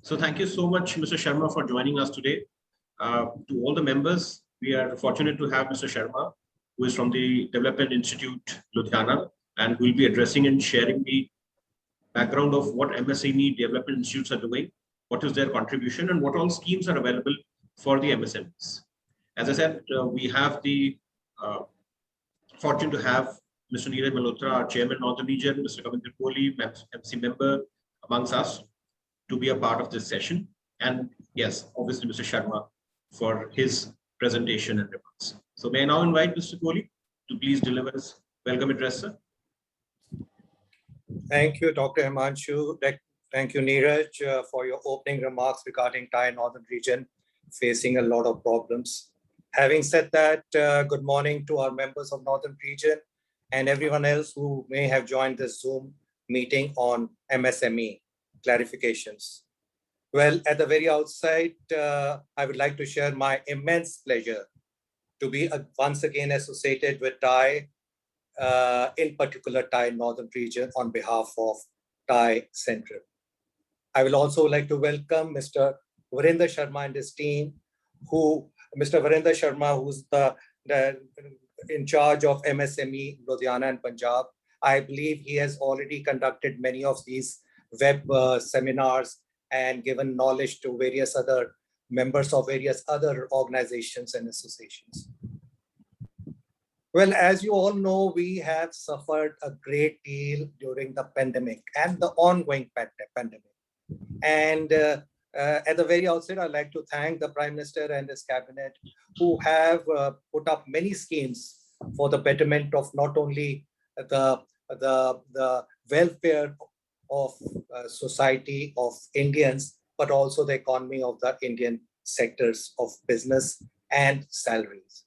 So thank you so much, Mr. Sharma, for joining us today. To all the members, we are fortunate to have Mr. Sharma, who is from the Development Institute, Ludhiana, and who will be addressing and sharing the background of what MSME development institutes are doing, what is their contribution, and what all schemes are available for the MSMEs. As I said, we have the fortune to have Mr. Neeraj Malhotra, our Chairman, Northern Region, Mr. Kavindra Kohli, MC member amongst us, to be a part of this session. And yes, obviously, Mr. Sharma for his presentation and remarks. So may I now invite Mr. Kohli to please deliver his welcome address, sir. Thank you, Dr. Himanshu. Thank you, Neeraj, for your opening remarks regarding Thai Northern Region facing a lot of problems. Having said that, good morning to our members of Northern Region and everyone else who may have joined this Zoom meeting on MSME clarifications. Well, at the very outset, I would like to share my immense pleasure to be once again associated with Thai, in particular Thai Northern Region on behalf of Thai Central. I will also like to welcome Mr. Virender Sharma and his team, Mr. Virender Sharma, who's the in charge of MSME, Ludhiana and Punjab. I believe he has already conducted many of these web seminars and given knowledge to various other members of various other organizations and associations. Well, as you all know, we have suffered a great deal during the pandemic and the ongoing pandemic. And at the very outset, I'd like to thank the Prime Minister and his cabinet who have put up many schemes for the betterment of not only the welfare of society of Indians, but also the economy of the Indian sectors of business and salaries.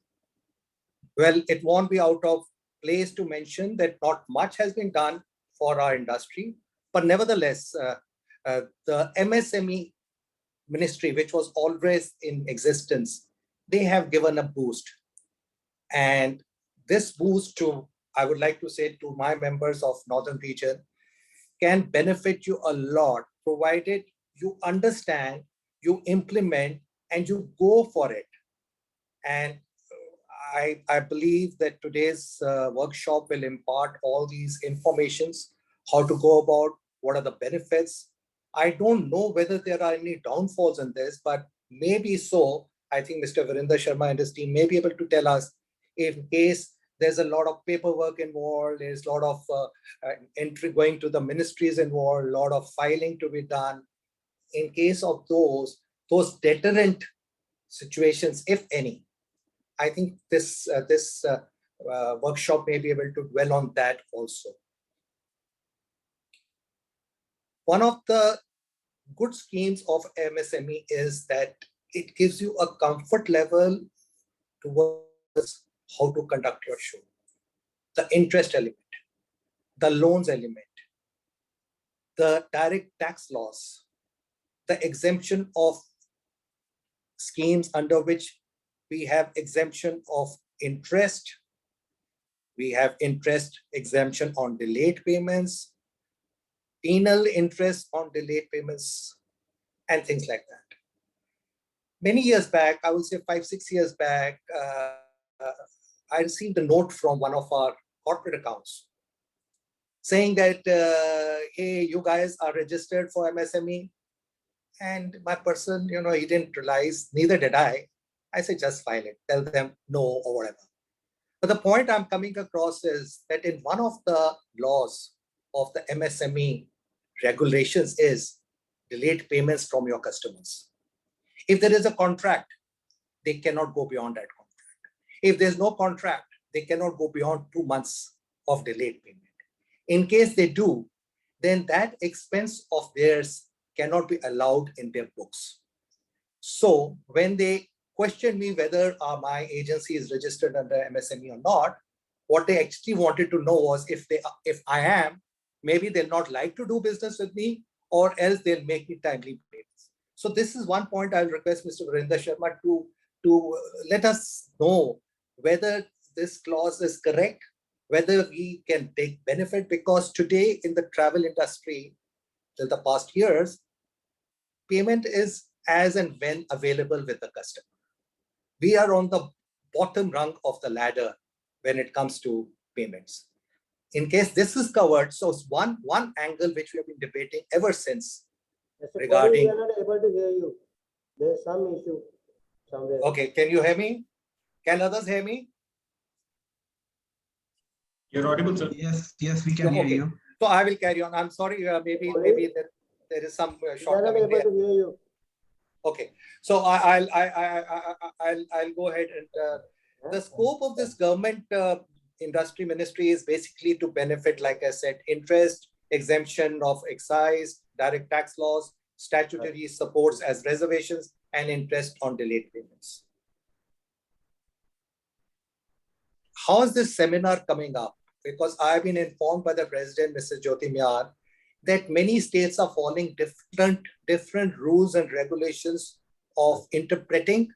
Well, it won't be out of place to mention that not much has been done for our industry, but nevertheless, the MSME ministry, which was always in existence, they have given a boost. And this boost I would like to say to my members of Northern Region, can benefit you a lot, provided you understand, you implement, and you go for it. And I believe that today's workshop will impart all these informations, how to go about, what are the benefits. I don't know whether there are any downfalls in this, but maybe so. I think Mr. Virender Sharma and his team may be able to tell us if in case there's a lot of paperwork involved, there's a lot of entry going to the ministries involved, a lot of filing to be done. In case of those deterrent situations, if any, I think this workshop may be able to dwell on that also. One of the good schemes of MSME is that it gives you a comfort level towards how to conduct your show. The interest element, the loans element, the direct tax laws, the exemption of schemes under which we have exemption of interest, we have interest exemption on delayed payments, penal interest on delayed payments, and things like that. Many years back, I would say 5-6 years back, I received a note from one of our corporate accounts saying that, hey, you guys are registered for MSME. And my person, he didn't realize, neither did I. I said, just file it, tell them no or whatever. But the point I'm coming across is that in one of the laws of the MSME regulations is delayed payments from your customers. If there is a contract, they cannot go beyond that contract. If there's no contract, they cannot go beyond 2 months of delayed payment. In case they do, then that expense of theirs cannot be allowed in their books. So when they questioned me whether my agency is registered under MSME or not, what they actually wanted to know was if I am, maybe they'll not like to do business with me, or else they'll make me timely payments. So this is one point I'll request Mr. Virender Sharma to let us know whether this clause is correct, whether we can take benefit, because today in the travel industry, till the past years, payment is as and when available with the customer. We are on the bottom rung of the ladder when it comes to payments. In case this is covered, so one angle which we have been debating ever since Mr. regarding. We are not able to hear you. There is some issue somewhere. Okay, can you hear me? Can others hear me? You're audible, sir. Yes, we can hear Okay. you. So I will carry on. I'm sorry, maybe there is some We are not shortcoming able there. to hear you. Okay, so I'll go ahead and the scope of this government industry ministry is basically to benefit, like I said, interest, exemption of excise, direct tax laws, statutory supports as reservations, and interest on delayed payments. How is this seminar coming up? Because I've been informed by the president, Mr. Jyoti Miyar, that many states are following different rules and regulations of interpreting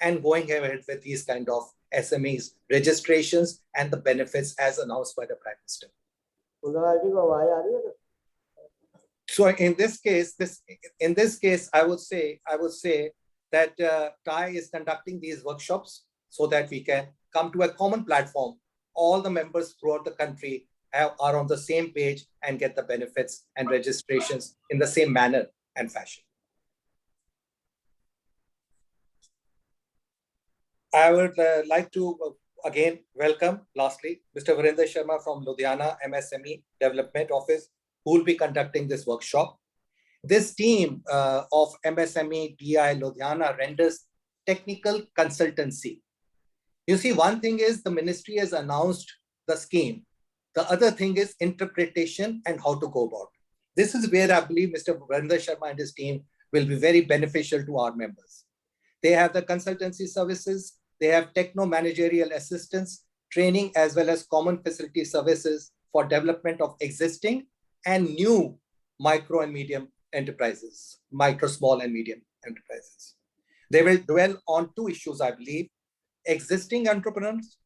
and going ahead with these kind of SMEs registrations and the benefits as announced by the Prime Minister. So in this case, I would say that TiE is conducting these workshops so that we can come to a common platform. All the members throughout the country are on the same page and get the benefits and registrations in the same manner and fashion. I would like to again welcome, lastly, Mr. Virender Sharma from Ludhiana MSME Development Office, who will be conducting this workshop. This team of MSME DI Ludhiana renders technical consultancy. You see, one thing is the ministry has announced the scheme. The other thing is interpretation and how to go about. This is where I believe Mr. Virender Sharma and his team will be very beneficial to our members. They have the consultancy services, they have techno-managerial assistance, training, as well as common facility services for development of existing and new micro and medium enterprises, micro, small and medium enterprises. They will dwell on two issues, I believe: existing entrepreneurs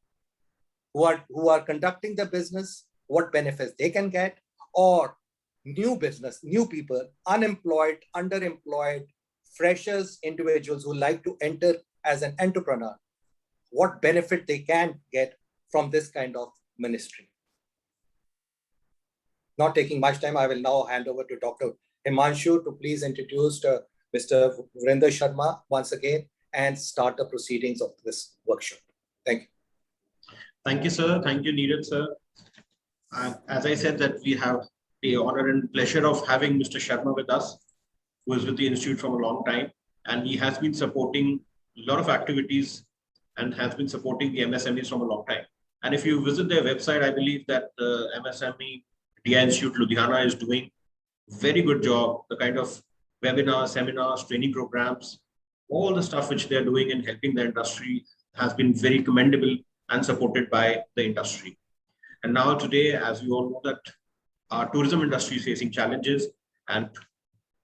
who are conducting the business, what benefits they can get, or new business, new people, unemployed, underemployed, freshers, individuals who like to enter as an entrepreneur, what benefit they can get from this kind of ministry. Not taking much time, I will now hand over to Dr. Himanshu to please introduce Mr. Virender Sharma once again and start the proceedings of this workshop. Thank you. Thank you, sir. Thank you, Neeraj, sir. As I said, that we have the honor and pleasure of having Mr. Sharma with us, who is with the Institute from a long time, and he has been supporting a lot of activities and has been supporting the MSMEs from a long time. And if you visit their website, I believe that the MSME DI Institute Ludhiana is doing very good job. The kind of webinars, seminars, training programs, all the stuff which they're doing in helping the industry has been very commendable and supported by the industry. And now today, as we all know, that our tourism industry is facing challenges, and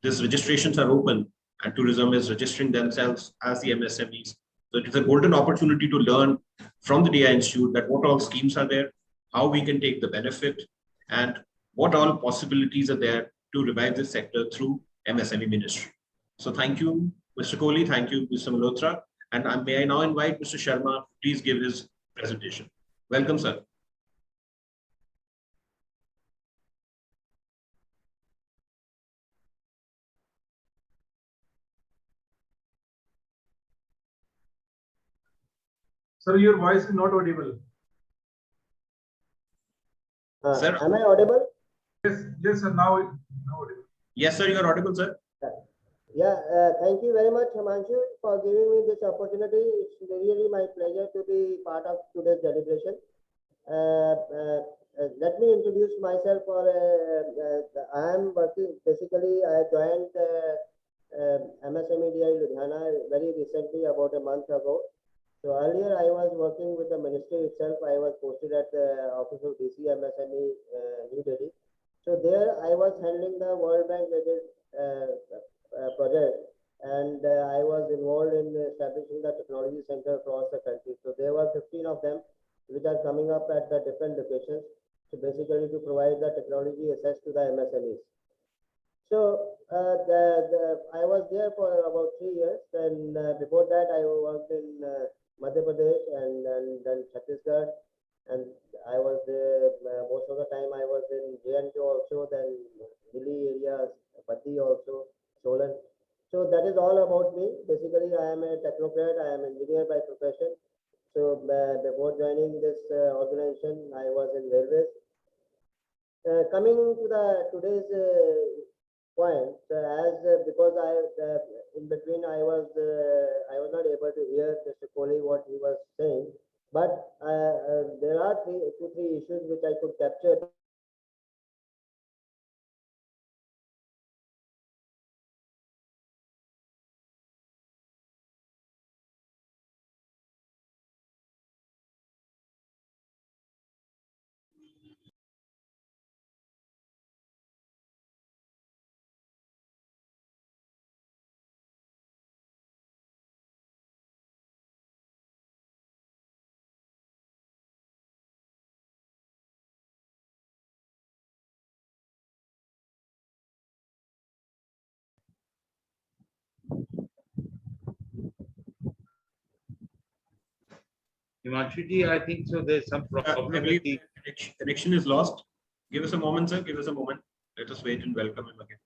these registrations are open and tourism is registering themselves as the MSMEs. So it is a golden opportunity to learn from the DI Institute that what all schemes are there, how we can take the benefit, and what all possibilities are there to revive this sector through MSME ministry. So thank you, Mr. Kohli. Thank you, Mr. Malhotra. And may I now invite Mr. Sharma to please give his presentation. Welcome, sir. Sir, your voice is not audible. Sir, am I audible? Yes, sir. Now audible. Yes, sir, you are audible, sir. Yeah, thank you very much, Himanshu, for giving me this opportunity. It's really my pleasure to be part of today's deliberation. Let me introduce myself. I am working, basically, I joined MSME DI Ludhiana very recently, about a month ago. So earlier I was working with the ministry itself. I was posted at the office of DC MSME New Delhi. So there I was handling the World Bank related project, and I was involved in establishing the technology center across the country. So there were 15 of them which are coming up at the different locations. So basically to provide the technology access to the MSMEs. So I was there for about 3 years, and before that I worked in Madhya Pradesh and then Chhattisgarh, and I was there most of the time. I was in J&K also, then hilly areas, Patti also, Solan. So that is all about me. Basically, I am a technocrat. I am an engineer by profession. So before joining this organization, I was in railways. Coming to the today's point, as because in between I was not able to hear Mr. Kohli what he was saying, but there are two, three issues which I could capture. Himanshu ji, I think so. There's some I problem with believe the. connection is lost. Give us a moment, sir. Give us a moment. Let us wait and welcome him again.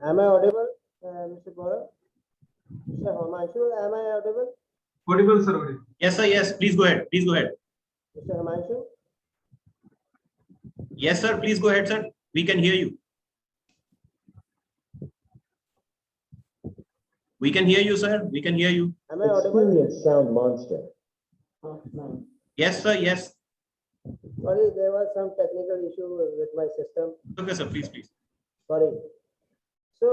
Am I audible, Mr. Gaurav? Mr. Himanshu, am I audible? Audible, sir. Audible. Yes, sir. Yes. Please go ahead. Please go ahead. Mr. Himanshu? Yes, sir. Please go ahead, sir. We can hear you. We can hear you, sir. We can hear you. Am I audible? Experience Sound Monster. Yes, sir. Yes. Sorry, there was some technical issue with my system. Okay, sir. Please, please. Sorry. So,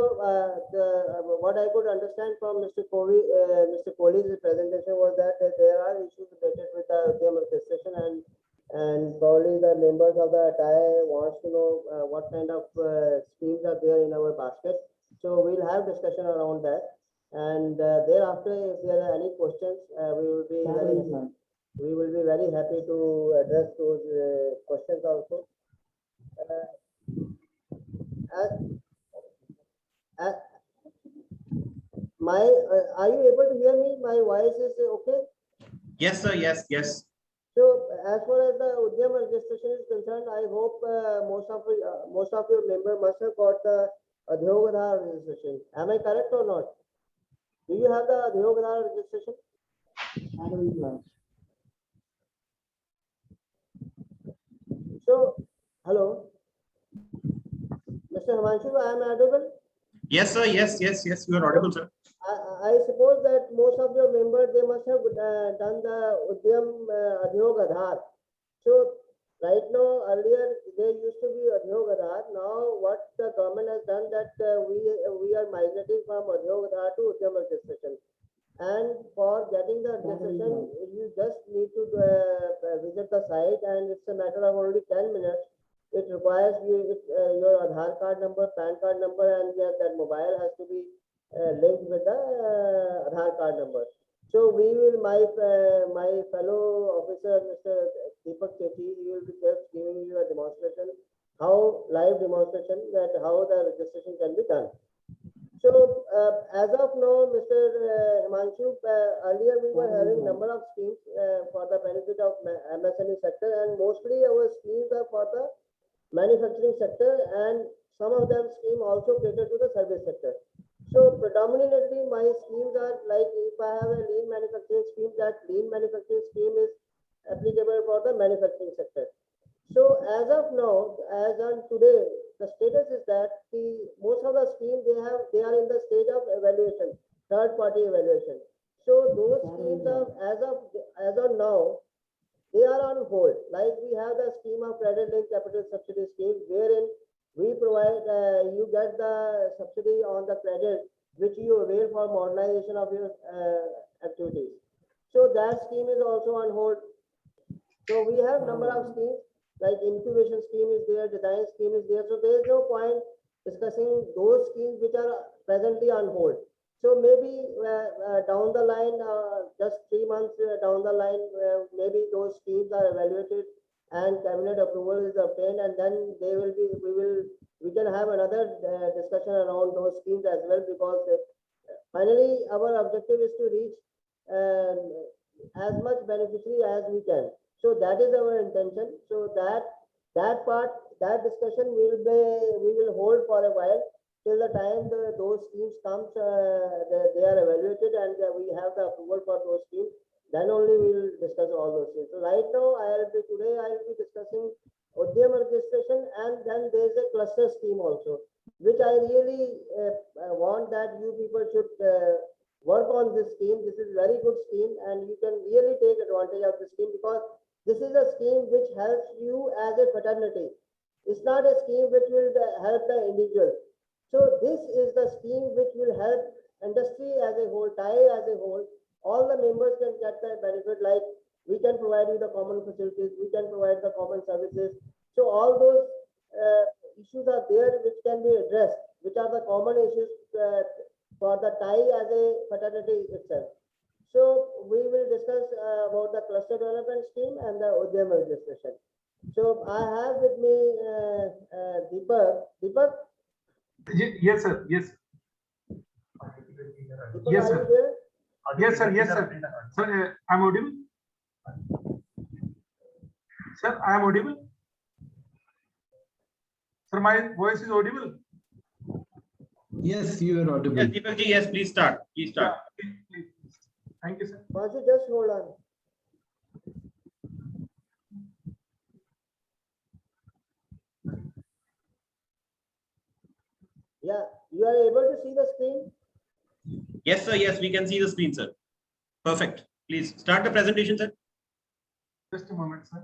what I could understand from Mr. Kohli's presentation was that there are issues related with the Udyam registration, and probably the members of the TIE wants to know what kind of schemes are there in our basket. So we'll have discussion around that, and thereafter, if there are any questions, we will be very happy to address those questions also. Are you able to hear me? My voice is okay. Yes, sir. Yes. Yes. So as far as the Udyam registration is concerned, I hope most of your members must have got the Udyog Aadhaar registration. Am I correct or not? Do you have the Udyog Aadhaar registration? So, hello, Mr. Himanshu, I am audible. Yes, sir. Yes. Yes. Yes. You are audible, sir. I suppose that most of your members, they must have done the Udyam Udyog Aadhaar. So right now, earlier there used to be Udyog Aadhaar. Now what the government has done that we are migrating from Udyog Aadhaar to Udyam registration. And for getting the registration, you just need to visit the site, and it's a matter of only 10 minutes. It requires your Aadhaar card number, PAN card number, and that mobile has to be linked with the Aadhaar card number. So we will, my fellow officer, Mr. Deepak Sethi, he will be just giving you a demonstration, live demonstration that how the registration can be done. So as of now, Mr. Himanshu, earlier we were having number of schemes for the benefit of MSME sector, and mostly our schemes are for the manufacturing sector, and some of them scheme also cater to the service sector. So predominantly my schemes are like, if I have a lean manufacturing scheme, that lean manufacturing scheme is applicable for the manufacturing sector. So as of now, as on today, the status is that most of the schemes they are in the stage of evaluation, third party evaluation. So those schemes are as of now, they are on hold. Like we have the scheme of credit linked capital subsidy scheme, wherein we provide, you get the subsidy on the credit which you avail for modernization of your activities. So that scheme is also on hold. So we have number of schemes, like incubation scheme is there, design scheme is there. So there is no point discussing those schemes which are presently on hold. So maybe down the line, just 3 months down the line, maybe those schemes are evaluated and cabinet approval is obtained, and then we can have another discussion around those schemes as well, because finally our objective is to reach as much beneficiary as we can. So that is our intention. So that part, that discussion we will hold for a while till the time those schemes comes, they are evaluated and we have the approval for those schemes. Then only we will discuss all those things. So right now, I will be discussing Udyam registration, and then there is a cluster scheme also, which I really want that you people should work on this scheme. This is very good scheme, and you can really take advantage of this scheme, because this is a scheme which helps you as a fraternity. It's not a scheme which will help the individual. So this is the scheme which will help industry as a whole, TIE as a whole. All the members can get the benefit, like we can provide you the common facilities, we can provide the common services. So all those issues are there which can be addressed, which are the common issues for the TIE as a fraternity itself. So we will discuss about the cluster development scheme and the Udyam registration. So I have with me Deepak. Deepak? Yes, sir. Yes. Deepak, Yes, are sir. you there? Yes, sir. Yes, sir. Sir, I'm audible. Sir, I am audible. Sir, my voice is audible. Yes, you are audible. Yes, Deepak ji, yes, please start. Please start. Yeah, please. Thank you, sir. Manju, just hold on. Yeah, you are able to see the screen? Yes, sir. Yes, we can see the screen, sir. Perfect. Please start the presentation, sir. Just a moment, sir.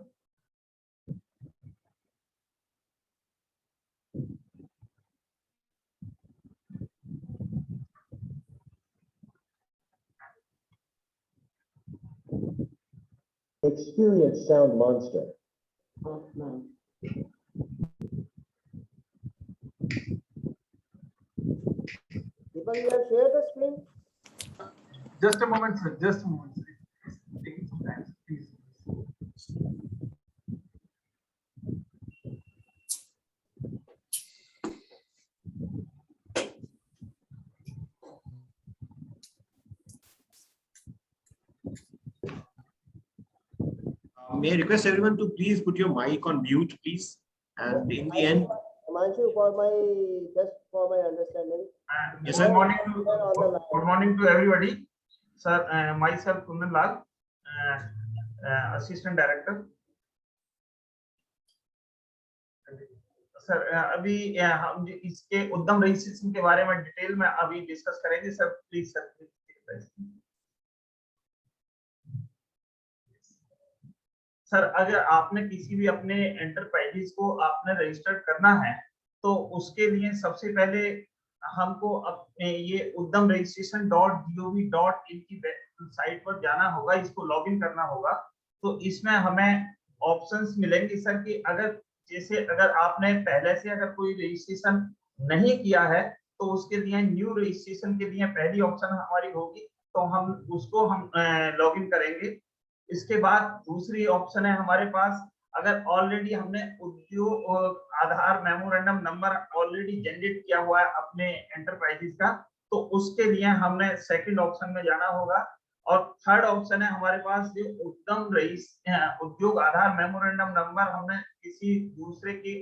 Experience Sound Monster. Deepak, you have shared the screen? Just a moment, sir. Just a moment, sir. It's taking some time, please. May I request everyone to please put your mic on mute, please. And in the end, Himanshu, just for my understanding. Yes, Good sir. morning good morning to everybody. Sir, myself Kundan Lal, Assistant Director. Sir अभी हम इसके उद्यम registration के बारे में detail में अभी discuss करेंगे सर, प्लीज सर। सर अगर आपने किसी भी अपने एंटरप्राइजेस को आपने रजिस्टर्ड करना है तो उसके लिए सबसे पहले हमको अपने ये उद्यम registration.gov.in की साइट पर जाना होगा, इसको लॉगिन करना होगा। तो इसमें हमें ऑप्शंस मिलेंगे सर कि अगर जैसे अगर आपने पहले से अगर कोई रजिस्ट्रेशन नहीं किया है तो उसके लिए न्यू रजिस्ट्रेशन के लिए पहली ऑप्शन हमारी होगी, तो हम उसको हम लॉग इन करेंगे। इसके बाद दूसरी ऑप्शन है हमारे पास, अगर ऑलरेडी हमने उद्योग आधार मेमोरेंडम नंबर ऑलरेडी जनरेट किया हुआ है अपने एंटरप्राइजेस का, तो उसके लिए हमने सेकंड ऑप्शन में जाना होगा। और थर्ड ऑप्शन है हमारे पास जो उद्यम रईस उद्योग आधार मेमोरेंडम नंबर हमने किसी दूसरे की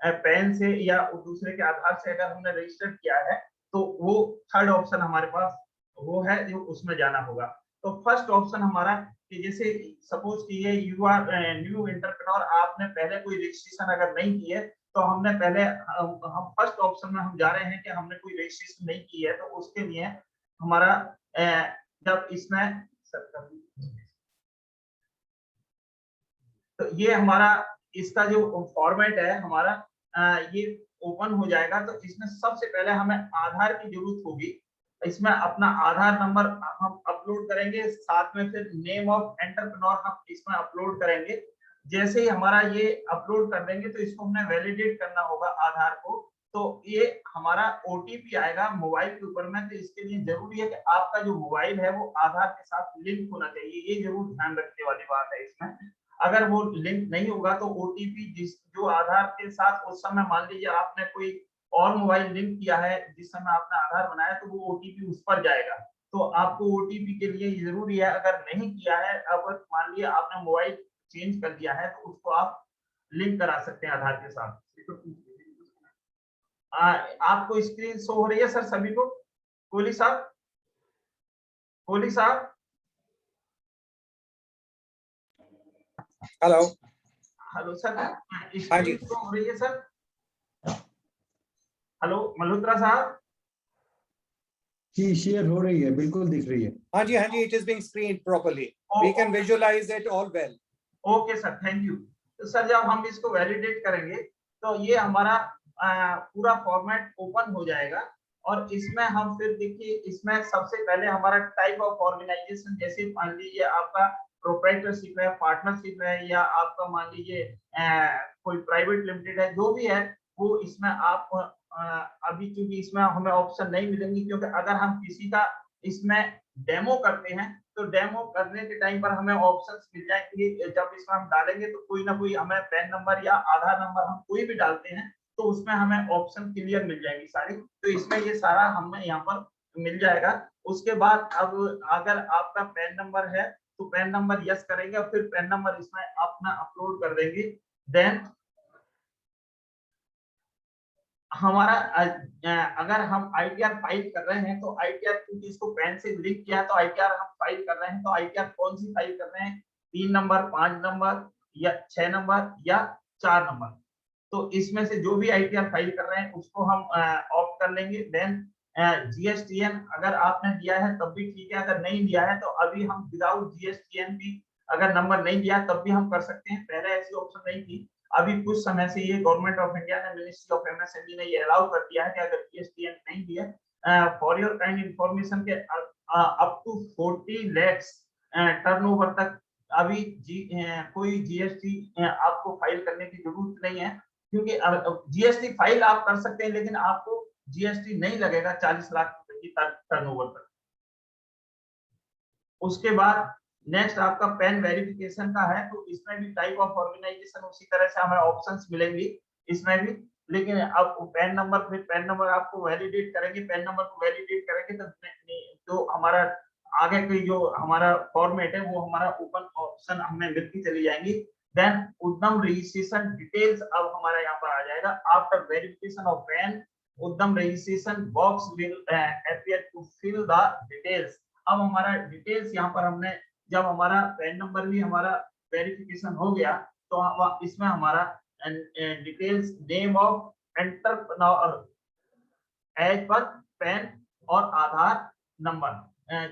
पैन से या दूसरे के आधार से अगर हमने रजिस्टर किया है, तो वो थर्ड ऑप्शन हमारे पास वो है जो उसमें जाना होगा। तो फर्स्ट ऑप्शन हमारा कि जैसे सपोज कि ये यू आर न्यू एंटरप्रेन्योर, आपने पहले कोई रजिस्ट्रेशन अगर नहीं की है, तो हमने पहले हम फर्स्ट ऑप्शन में हम जा रहे हैं कि हमने कोई रजिस्ट्रेशन नहीं की है, तो उसके लिए हमारा जब इसमें तो ये हमारा इसका जो फॉर्मेट है हमारा ये ओपन हो जाएगा। तो इसमें सबसे पहले हमें आधार की जरूरत होगी, इसमें अपना आधार नंबर हम अपलोड करेंगे, साथ में फिर नेम ऑफ एंटरप्रेन्योर हम इसमें अपलोड करेंगे। जैसे ही हमारा ये अपलोड कर देंगे तो इसको हमें वैलिडेट करना होगा आधार को, तो ये हमारा ओटीपी आएगा मोबाइल के ऊपर में। तो इसके लिए जरूरी है कि आपका जो मोबाइल है वो आधार के साथ लिंक होना चाहिए, ये जरूर ध्यान रखने वाली बात है इसमें। अगर वो लिंक नहीं होगा तो ओटीपी जिस जो आधार के साथ उस समय मान लीजिए आपने कोई और मोबाइल लिंक किया है जिस समय आपने आधार बनाया, तो वो ओटीपी उस पर जाएगा। तो आपको ओटीपी के लिए जरूरी है, अगर नहीं किया है, अब मान लीजिए आपने मोबाइल चेंज कर दिया है, तो उसको आप लिंक करा सकते हैं आधार के साथ। आपको स्क्रीन शो हो रही है सर सभी को? कोहली साहब, कोहली साहब, हेलो हेलो सर, हाँ जी। स्क्रीन शो हो रही है सर? हेलो मल्होत्रा साहब, जी शेयर हो रही है, बिल्कुल दिख रही है। हाँ जी, it is being screened properly. We can visualize it all well. Okay sir, thank you. तो सर जब हम इसको वैलिडेट करेंगे तो ये हमारा पूरा फॉर्मेट ओपन हो जाएगा। और इसमें हम फिर देखिए, इसमें सबसे पहले हमारा टाइप ऑफ ऑर्गेनाइजेशन, जैसे मान लीजिए आपका प्रोप्राइटरशिप है, पार्टनरशिप है, या आपका मान लीजिए कोई प्राइवेट लिमिटेड है, जो भी है वो इसमें आप अभी चूंकि इसमें हमें ऑप्शन नहीं मिलेंगी, क्योंकि अगर हम किसी का इसमें डेमो करते हैं तो डेमो करने के टाइम पर हमें ऑप्शंस मिल जाएंगे। जब इसमें हम डालेंगे तो कोई ना कोई हमें पैन नंबर या आधार नंबर हम कोई भी डालते हैं तो उसमें हमें ऑप्शन क्लियर मिल जाएंगी सारी। तो इसमें ये सारा हमें यहाँ पर मिल जाएगा। उसके बाद अब अगर आपका पैन नंबर है तो पैन नंबर यस करेंगे और फिर पैन नंबर इसमें अपना अपलोड कर देंगे। देन हमारा अगर हम आईटीआर फाइल कर रहे हैं तो आईटीआर, क्योंकि इसको पैन से लिंक किया है तो आईटीआर हम फाइल कर रहे हैं, तो आईटीआर कौन सी फाइल कर रहे हैं? 3 नंबर, 5 नंबर या 6 नंबर या 4 नंबर। तो इसमें से जो भी आईटीआर फाइल कर रहे हैं उसको हम ऑप्ट कर लेंगे। देन जीएसटीएन अगर आपने दिया है तब भी ठीक है, अगर नहीं दिया है तो अभी हम विदाउट जीएसटीएन भी अगर नंबर नहीं दिया तब भी हम कर सकते हैं। पहले ऐसी ऑप्शन नहीं थी, अभी कुछ समय से ये गवर्नमेंट ऑफ इंडिया ने, मिनिस्ट्री ऑफ एमएसएमई ने ये अलाउ कर दिया है कि अगर जीएसटीएन नहीं दिया, फॉर योर काइंड इंफॉर्मेशन के अप टू 40 lakhs टर्नओवर तक अभी कोई जीएसटी आपको फाइल करने की जरूरत नहीं है, क्योंकि जीएसटी फाइल आप कर सकते हैं लेकिन आपको जीएसटी नहीं लगेगा 40 लाख रुपए की टर्नओवर तक। उसके बाद नेक्स्ट आपका पैन वेरिफिकेशन का है, तो इसमें भी टाइप ऑफ ऑर्गेनाइजेशन उसी तरह से हमें ऑप्शंस मिलेंगी इसमें भी, लेकिन अब पैन नंबर, फिर पैन नंबर आपको वैलिडेट करेंगे, पैन नंबर को वैलिडेट करेंगे तो हमारा आगे की जो हमारा फॉर्मेट है वो हमारा ओपन ऑप्शन हमें मिलती चली जाएंगी। देन उद्यम रजिस्ट्रेशन डिटेल्स अब हमारा यहाँ पर आ जाएगा। After verification of PAN, Udyam registration box will appear to fill the details. अब हमारा डिटेल्स यहाँ पर हमने, जब हमारा पैन नंबर भी हमारा वेरिफिकेशन हो गया तो इसमें हमारा details, name of entrepreneur as per PAN और आधार नंबर,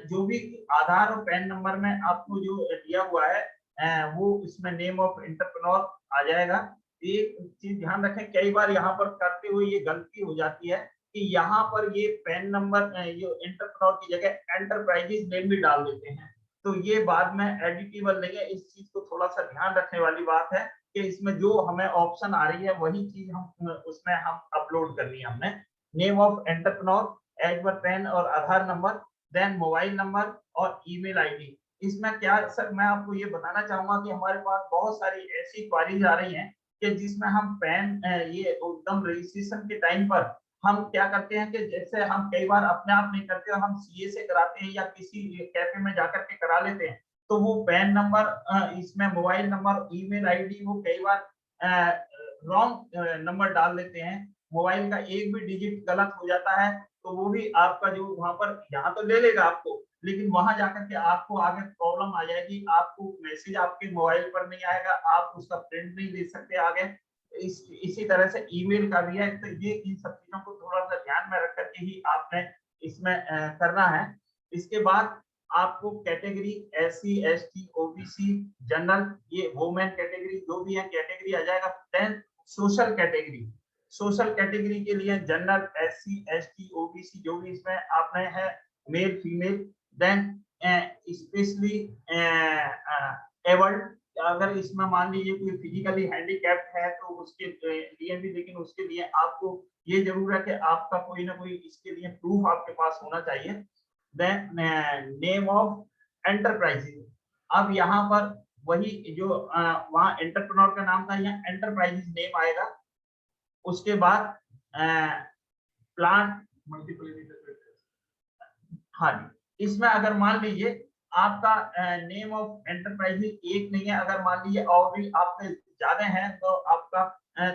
जो भी आधार और पैन नंबर में आपको जो दिया हुआ है वो इसमें नेम ऑफ एंटरप्रेन्योर आ जाएगा। एक चीज ध्यान रखें, कई बार यहाँ पर करते हुए ये गलती हो जाती है कि यहाँ पर ये पैन नंबर ये एंटरप्रेन्योर की जगह एंटरप्राइजेज नेम भी डाल देते हैं, तो ये बाद में एडिटेबल नहीं है। इस चीज को थोड़ा सा ध्यान रखने वाली बात है। कि इसमें जो हमें ऑप्शन आ रही है वही चीज हम उसमें हम अपलोड करनी है हमने। Name of entrepreneur, as per PAN और Aadhaar number, then mobile number और ईमेल आईडी। इसमें क्या सर मैं आपको ये बताना चाहूंगा कि हमारे पास बहुत सारी ऐसी क्वारीज आ रही हैं कि जिसमें हम पैन ये उद्यम रजिस्ट्रेशन के टाइम पर हम क्या करते हैं कि जैसे हम कई बार अपने आप नहीं करते, हम सीए से कराते हैं या किसी कैफे में जाकर के करा लेते हैं, तो वो पैन नंबर इसमें मोबाइल नंबर ईमेल आईडी वो कई बार रॉन्ग नंबर डाल देते हैं, मोबाइल का एक भी डिजिट गलत हो जाता है, तो वो भी आपका जो वहां पर यहाँ तो ले लेगा आपको, लेकिन वहां जाकर के आपको आगे प्रॉब्लम आ जाएगी, आपको मैसेज आपके मोबाइल पर नहीं आएगा, आप उसका प्रिंट नहीं ले सकते आगे। इसी तरह से ईमेल का भी है, तो ये इन सब चीजों को थोड़ा सा ध्यान में रख करके ही आपने इसमें करना है। इसके बाद आपको category SC ST OBC general, ये वुमेन कैटेगरी जो भी है कैटेगरी आ जाएगा। Then social category, social category के लिए जनरल SC ST OBC जो भी इसमें आपने है male female. Then specially abled, अगर इसमें मान लीजिए कोई फिजिकली हैंडीकैप्ड है तो उसके लिए भी, लेकिन उसके लिए आपको ये जरूर है कि आपका कोई ना कोई इसके लिए प्रूफ आपके पास होना चाहिए। देन नेम ऑफ एंटरप्राइजेज, अब यहाँ पर वही जो वहाँ एंटरप्रेन्योर का नाम था, यहाँ एंटरप्राइजेज नेम आएगा। उसके बाद प्लांट मल्टीपल, हाँ जी, इसमें अगर मान लीजिए आपका नेम ऑफ एंटरप्राइज एक नहीं है, अगर मान लीजिए और भी आपके ज्यादा हैं तो आपका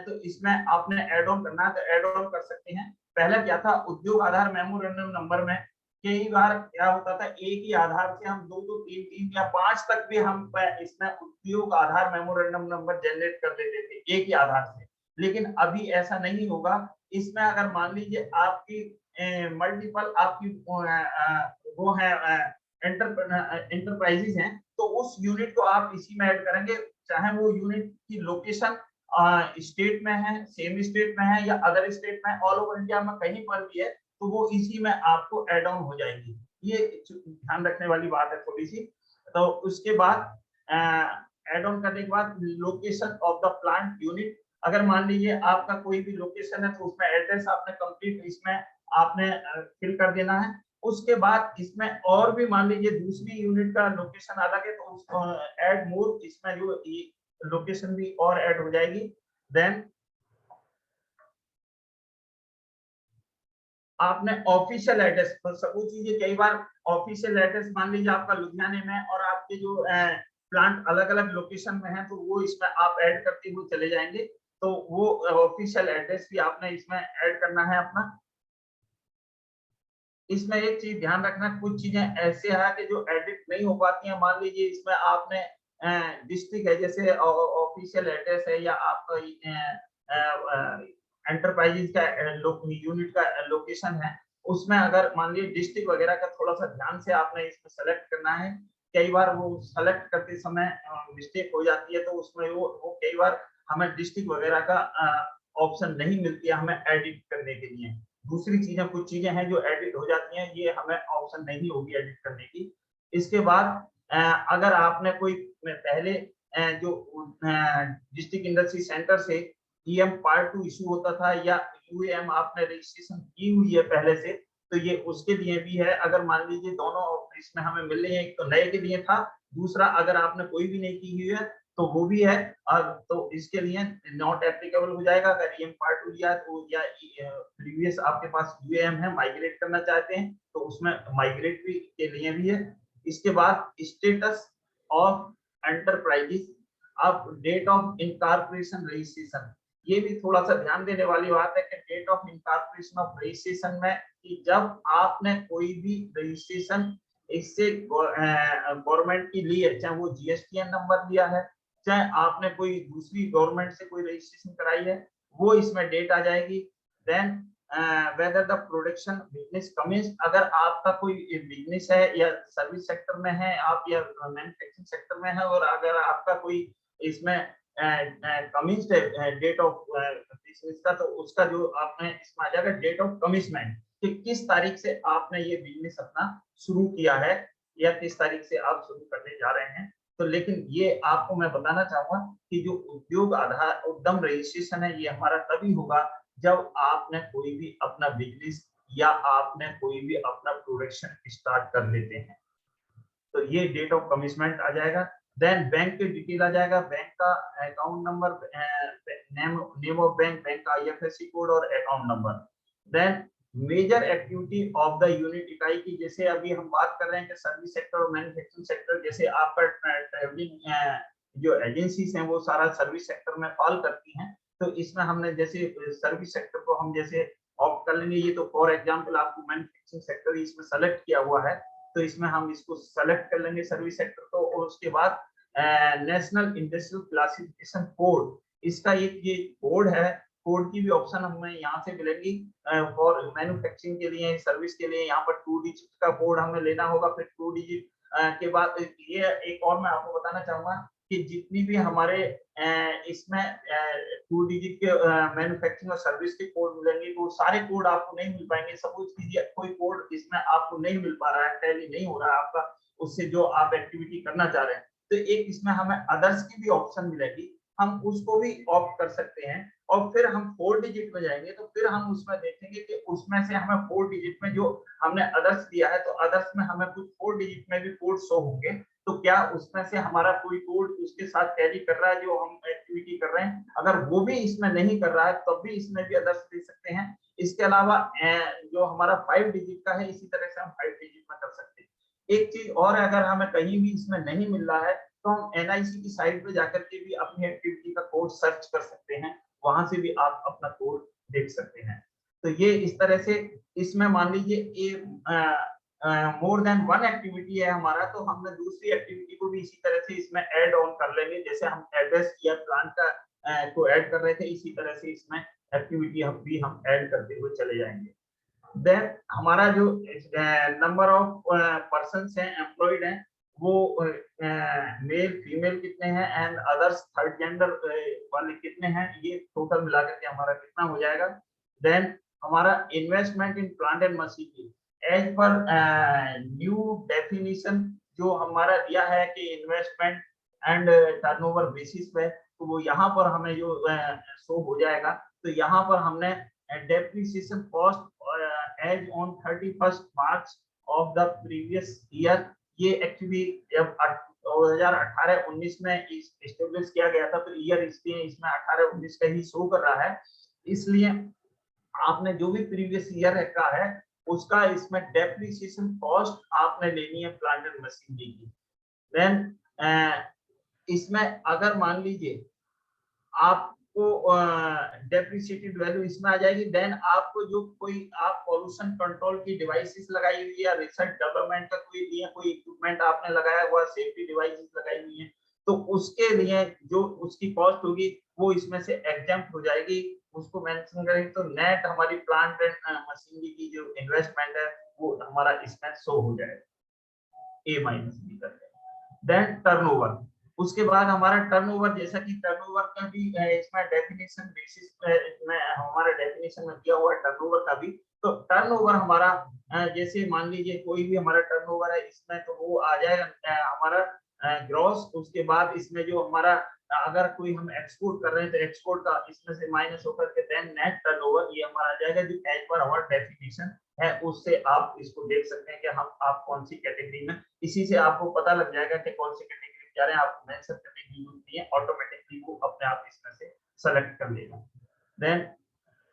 तो इसमें आपने ऐड ऑन करना है तो ऐड ऑन कर सकते हैं। पहले क्या था, उद्योग आधार मेमोरेंडम नंबर में कई बार क्या होता था, एक ही आधार से हम 2 2 3 3 या 5 तक भी हम इसमें उद्योग आधार मेमोरेंडम नंबर जनरेट कर देते थे एक ही आधार से, लेकिन अभी ऐसा नहीं होगा। इसमें अगर मान लीजिए आपकी मल्टीपल आपकी वो है एंटरप्राइजेज हैं, तो उस यूनिट को आप इसी में ऐड करेंगे, चाहे वो यूनिट की लोकेशन स्टेट में है, सेम स्टेट में है या अदर स्टेट में, ऑल ओवर इंडिया में कहीं पर भी है, तो वो इसी में आपको ऐड ऑन हो जाएगी। ये ध्यान रखने वाली बात है थोड़ी सी। तो उसके बाद ऐड ऑन करने के बाद location of the plant unit, अगर मान लीजिए आपका कोई भी लोकेशन है तो उसमें एड्रेस आपने कंप्लीट इसमें आपने फिल कर देना है। उसके बाद इसमें और भी मान लीजिए दूसरी यूनिट का लोकेशन अलग है तो उसको ऐड मोर, इसमें जो लोकेशन भी और ऐड हो जाएगी। देन आपने ऑफिशियल एड्रेस, वो चीजें कई बार ऑफिशियल एड्रेस मान लीजिए आपका लुधियाने में और आपके जो प्लांट अलग अलग लोकेशन में है तो वो इसमें आप ऐड करते हुए चले जाएंगे, तो वो ऑफिशियल एड्रेस भी आपने इसमें ऐड करना है अपना। इसमें एक चीज ध्यान रखना, कुछ चीजें ऐसे है कि जो एडिट नहीं हो पाती हैं। मान लीजिए इसमें आपने डिस्ट्रिक्ट है, जैसे ऑफिशियल एड्रेस है या आपका एंटरप्राइजेज का यूनिट का लोकेशन है, उसमें अगर मान लीजिए डिस्ट्रिक्ट वगैरह का थोड़ा सा ध्यान से आपने इसमें सेलेक्ट करना है। कई बार वो सेलेक्ट करते समय मिस्टेक हो जाती है, तो उसमें वो कई बार हमें डिस्ट्रिक्ट वगैरह का ऑप्शन नहीं मिलती है हमें एडिट करने के लिए। दूसरी चीजें, कुछ चीजें हैं जो एडिट हो जाती हैं, ये हमें ऑप्शन नहीं होगी एडिट करने की। इसके बाद अगर आपने कोई पहले जो डिस्ट्रिक्ट इंडस्ट्री सेंटर से EM पार्ट 2 इशू होता था या UAM आपने रजिस्ट्रेशन की हुई है पहले से, तो ये उसके लिए भी है। अगर मान लीजिए दोनों इसमें हमें मिल रहे हैं, एक तो नए के लिए था, दूसरा अगर आपने कोई भी नहीं की हुई है तो वो भी है, तो इसके लिए नॉट एप्लीकेबल हो जाएगा। अगर EM पार्ट 2 लिया तो या प्रीवियस आपके पास UAM है, माइग्रेट करना चाहते हैं तो उसमें माइग्रेट भी के लिए भी है। इसके बाद स्टेटस ऑफ एंटरप्राइजेस, अब डेट ऑफ इनकॉर्पोरेशन रजिस्ट्रेशन, ये भी थोड़ा सा ध्यान देने वाली बात है कि date of incorporation of registration में कि जब आपने कोई भी रजिस्ट्रेशन इससे गवर्नमेंट की ली है, चाहे वो GSTN नंबर लिया है, चाहे आपने कोई दूसरी गवर्नमेंट से कोई रजिस्ट्रेशन कराई है, वो इसमें डेट आ जाएगी। Then whether the production business commences, अगर आपका कोई बिजनेस है या सर्विस सेक्टर में है आप या मैन्युफैक्चरिंग सेक्टर में है, और अगर आपका कोई इसमें कमिंस्ड डेट ऑफ बिजनेस का, तो उसका जो आपने इसमें आ जाएगा डेट ऑफ कमिटमेंट, कि किस तारीख से आपने ये बिजनेस अपना शुरू किया है या किस तारीख से आप शुरू करने जा रहे हैं, तो लेकिन ये आपको मैं बताना चाहूंगा कि जो उद्योग आधार उद्यम रजिस्ट्रेशन है ये हमारा तभी होगा जब आपने कोई भी अपना बिजनेस या आपने कोई भी अपना प्रोडक्शन स्टार्ट कर लेते हैं, तो ये डेट ऑफ कमिटमेंट आ जाएगा। देन बैंक की डिटेल आ जाएगा, बैंक का account number, name of bank, bank का आईएफएससी कोड और account number. Then major activity of the unit इकाई की, जैसे अभी हम बात कर रहे हैं कि सर्विस सेक्टर और मैन्युफैक्चरिंग सेक्टर, जैसे आपका ट्रेवलिंग जो एजेंसीज हैं वो सारा सर्विस सेक्टर में फॉल करती हैं, तो इसमें हमने जैसे सर्विस सेक्टर को हम जैसे ऑप्ट कर लेंगे। ये तो फॉर एग्जांपल आपको मैन्युफैक्चरिंग सेक्टर इसमें सेलेक्ट किया हुआ है, तो इसमें हम इसको सेलेक्ट कर लेंगे सर्विस सेक्टर को। और उसके बाद नेशनल इंडस्ट्रियल क्लासिफिकेशन कोड, इसका एक ये कोड है, कोड की भी ऑप्शन हमें यहाँ से मिलेगी फॉर मैन्युफैक्चरिंग के लिए, सर्विस के लिए। यहाँ पर 2 डिजिट का कोड हमें लेना होगा। फिर 2 डिजिट के बाद ये एक और मैं आपको बताना चाहूंगा कि जितनी भी हमारे इसमें 2 डिजिट के मैन्युफैक्चरिंग और सर्विस के कोड मिलेंगे, वो सारे कोड आपको नहीं मिल पाएंगे। सपोज कीजिए कोई कोड इसमें आपको नहीं मिल पा रहा है, टैली नहीं हो रहा है आपका उससे जो आप एक्टिविटी करना चाह रहे हैं, तो एक इसमें हमें अदर्स की भी ऑप्शन मिलेगी, हम उसको भी ऑप्ट कर सकते हैं। और फिर हम 4 डिजिट में जाएंगे, तो फिर हम उसमें देखेंगे कि उसमें से हमें 4 डिजिट में जो हमने अदर्स दिया है, तो अदर्स में हमें कुछ 4 डिजिट में भी कोड शो होंगे, तो क्या उसमें से हमारा कोई कोड उसके साथ टैली कर रहा है जो हम एक्टिविटी कर रहे हैं। अगर वो भी इसमें नहीं कर रहा है तब भी इसमें भी अदर्स दे सकते हैं। इसके अलावा जो हमारा 5 डिजिट का है, इसी तरह से हम 5 डिजिट में कर सकते हैं। एक चीज और, अगर हमें कहीं भी इसमें नहीं मिल रहा है तो हम एनआईसी की साइट पे जाकर के भी अपनी एक्टिविटी का कोड सर्च कर सकते हैं, वहां से भी आप अपना कोड देख सकते हैं। तो ये इस तरह से इसमें मान लीजिए मोर देन 1 एक्टिविटी है हमारा, तो हमने दूसरी एक्टिविटी को भी इसी तरह से इसमें ऐड ऑन कर लेंगे। जैसे हम एड्रेस या प्लान का को ऐड कर रहे थे, इसी तरह से इसमें एक्टिविटी हम ऐड करते हुए चले जाएंगे। देन हमारा जो नंबर ऑफ पर्सन हैं एम्प्लॉयड हैं, वो मेल फीमेल कितने हैं एंड अदर्स थर्ड जेंडर वाले कितने हैं, ये टोटल मिलाकर के हमारा कितना हो जाएगा। देन हमारा investment in plant and machinery as per new definition जो हमारा दिया है कि इन्वेस्टमेंट एंड टर्नओवर बेसिस पे, तो वो यहाँ पर हमें जो शो हो जाएगा। तो यहाँ पर हमने depreciation cost as on 31 March of the previous year, ये एक्चुअली जब 2018-19 में एस्टेब्लिश किया गया था, तो ईयर इसलिए इसमें 18-19 का ही शो कर रहा है, इसलिए आपने जो भी प्रीवियस ईयर का है उसका इसमें डेप्रिसिएशन कॉस्ट आपने लेनी है प्लांट एंड मशीनरी की। देन इसमें अगर मान लीजिए आपको डेप्रिसिएटेड वैल्यू इसमें आ जाएगी, देन आपको जो कोई आप पॉल्यूशन कंट्रोल की डिवाइसेस लगाई हुई है या रिसर्च डेवलपमेंट का कोई लिए कोई इक्विपमेंट आपने लगाया हुआ, सेफ्टी डिवाइसेस लगाई हुई है, तो उसके लिए जो उसकी कॉस्ट होगी वो इसमें से एग्जम्प्ट हो जाएगी। उसको मेंशन करेंगे तो नेट हमारी प्लांट एंड मशीनरी की जो इन्वेस्टमेंट है वो हमारा इसमें शो हो जाएगा A माइनस बी करके। देन टर्नओवर, उसके बाद हमारा टर्नओवर, जैसा कि टर्नओवर का भी इसमें डेफिनेशन बेसिस में हमारा डेफिनेशन में दिया हुआ है टर्नओवर का भी। तो टर्नओवर हमारा जैसे मान लीजिए कोई भी हमारा टर्नओवर है इसमें, तो वो आ जाएगा हमारा ग्रॉस। उसके बाद इसमें जो हमारा अगर कोई हम एक्सपोर्ट कर रहे हैं तो एक्सपोर्ट का इसमें से माइनस होकर के देन नेट टर्नओवर ये हमारा आ जाएगा, जो एज पर आवर डेफिनेशन है उससे आप इसको देख सकते हैं कि हम आप कौन सी कैटेगरी में, इसी से आपको पता लग जाएगा कि कौन सी कैटेगरी जा रहे हैं, आपको मेंशन करने की जरूरत नहीं है, ऑटोमेटिकली वो अपने आप इसमें से सेलेक्ट कर लेगा। Then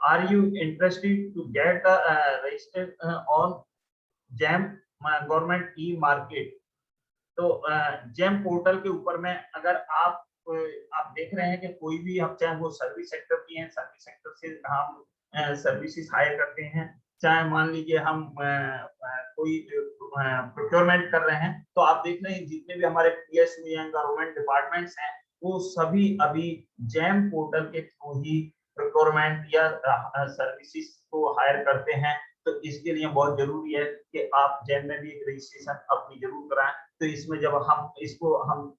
are you interested to get the registered on GeM government e market. तो जेम पोर्टल के ऊपर में अगर आप देख रहे हैं कि कोई भी हम चाहे वो सर्विस सेक्टर की हैं, सर्विस सेक्टर से हम सर्विसेज हायर करते हैं, चाहे मान लीजिए हम कोई प्रोक्योरमेंट कर रहे हैं, तो आप देख रहे हैं जितने भी हमारे पीएसयू हैं, गवर्नमेंट डिपार्टमेंट्स हैं, वो सभी अभी जेम पोर्टल के थ्रू ही प्रोक्योरमेंट या सर्विसेज को हायर करते हैं। तो इसके लिए बहुत जरूरी है कि आप जेम में भी एक रजिस्ट्रेशन अपनी जरूर कराएं। तो इसमें जब हम इसको हम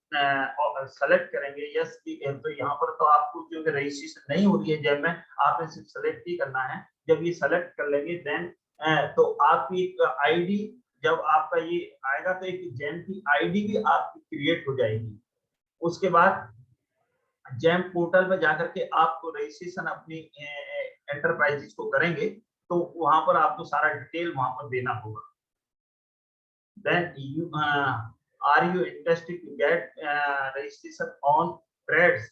सेलेक्ट करेंगे यस, तो यहाँ पर तो आपको जो रजिस्ट्रेशन नहीं हो रही है जेम में, आपने सिर्फ सेलेक्ट ही करना है। जब ये सेलेक्ट कर लेंगे देन तो आपकी एक आईडी, जब आपका ये आएगा तो एक जेम की आईडी भी आपकी क्रिएट हो जाएगी। उसके बाद जैम पोर्टल में जाकर के आप रजिस्ट्रेशन अपनी एंटरप्राइजेस को करेंगे तो वहां पर आपको सारा डिटेल वहां पर देना होगा। Then you are you interested to get registration on TReDS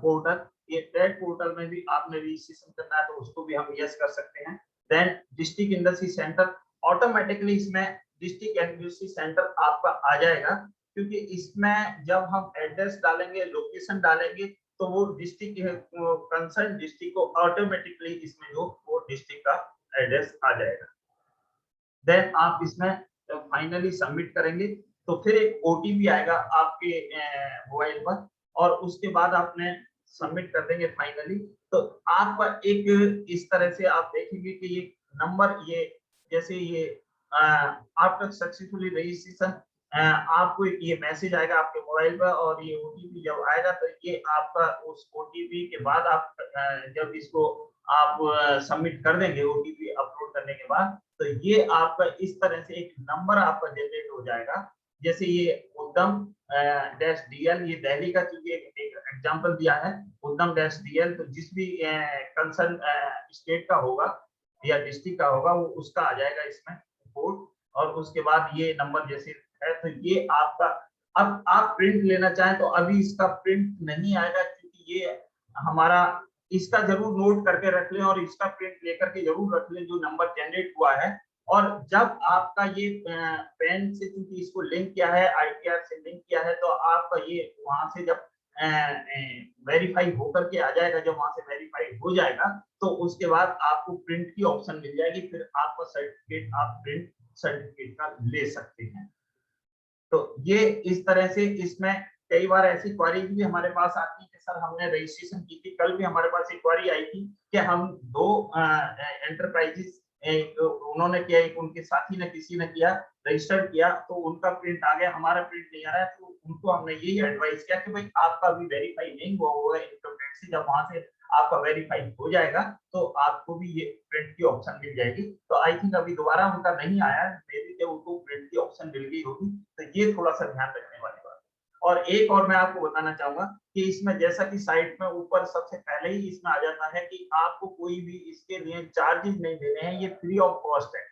portal? ये ट्रेड पोर्टल में भी आपने रजिस्ट्रेशन करना है तो उसको भी हम यस कर सकते हैं। Then district industry centre, automatically इसमें डिस्ट्रिक्ट इंडस्ट्री सेंटर आपका आ जाएगा, क्योंकि इसमें जब हम एड्रेस डालेंगे, लोकेशन डालेंगे, तो वो डिस्ट्रिक्ट कंसर्न डिस्ट्रिक्ट को ऑटोमेटिकली इसमें जो वो डिस्ट्रिक्ट का एड्रेस आ जाएगा। देन आप इसमें फाइनली सबमिट करेंगे तो फिर एक ओटीपी आएगा आपके मोबाइल पर, और उसके बाद आपने सबमिट कर देंगे फाइनली, तो आपका एक इस तरह से आप देखेंगे कि ये नंबर, ये जैसे ये आफ्टर सक्सेसफुली रजिस्ट्रेशन आपको ये मैसेज आएगा आपके मोबाइल पर, और ये ओटीपी जब आएगा तो ये आपका उस ओटीपी के बाद आप जब इसको आप सबमिट कर देंगे ओटीपी अपलोड करने के बाद, तो ये आपका इस तरह से एक नंबर आपका जनरेट हो जाएगा। जैसे ये उद्यम डैश डीएल, ये दिल्ली का चूंकि एक एग्जांपल दिया है, उद्यम डैश डीएल, तो जिस भी कंसर्न स्टेट का होगा या डिस्ट्रिक्ट का होगा वो उसका आ जाएगा इसमें कोड, और उसके बाद ये नंबर जैसे है, तो ये आपका, अब आप प्रिंट लेना चाहें तो अभी इसका प्रिंट नहीं आएगा, क्योंकि ये हमारा, इसका जरूर नोट करके रख लें और इसका प्रिंट लेकर के जरूर रख लें जो नंबर जनरेट हुआ है। और जब आपका ये पेन से क्योंकि इसको लिंक किया है, आईटीआर से लिंक किया है, तो आपका ये वहां से जब वेरीफाई होकर के आ जाएगा, जब वहां से वेरीफाई हो जाएगा तो उसके बाद आपको प्रिंट की ऑप्शन मिल जाएगी, फिर आपका सर्टिफिकेट आप प्रिंट सर्टिफिकेट का ले सकते हैं। तो ये इस तरह से, इसमें कई बार ऐसी क्वारीज भी हमारे पास आती है कि सर हमने रजिस्ट्रेशन की थी, कल भी हमारे पास एक क्वारी आई थी कि हम दो एंटरप्राइजेस उन्होंने किया, एक उनके साथी ने, किसी ने किया, रजिस्टर्ड किया, तो उनका प्रिंट आ गया, हमारा प्रिंट नहीं आ रहा है, तो उनको हमने यही एडवाइस किया कि भाई आपका अभी वेरीफाई नहीं हुआ होगा इनकम टैक्स से, जब वहां से आपका वेरीफाई हो जाएगा तो आपको भी ये प्रिंट की ऑप्शन मिल जाएगी। तो आई थिंक अभी दोबारा उनका नहीं आया, मे बी उनको प्रिंट की ऑप्शन मिल गई होगी, तो ये थोड़ा सा ध्यान रखने वाली बात। और एक और मैं आपको बताना चाहूंगा कि इसमें जैसा कि साइट में ऊपर सबसे पहले ही इसमें आ जाता है कि आपको कोई भी इसके लिए चार्जेस नहीं देने हैं, ये फ्री ऑफ कॉस्ट है,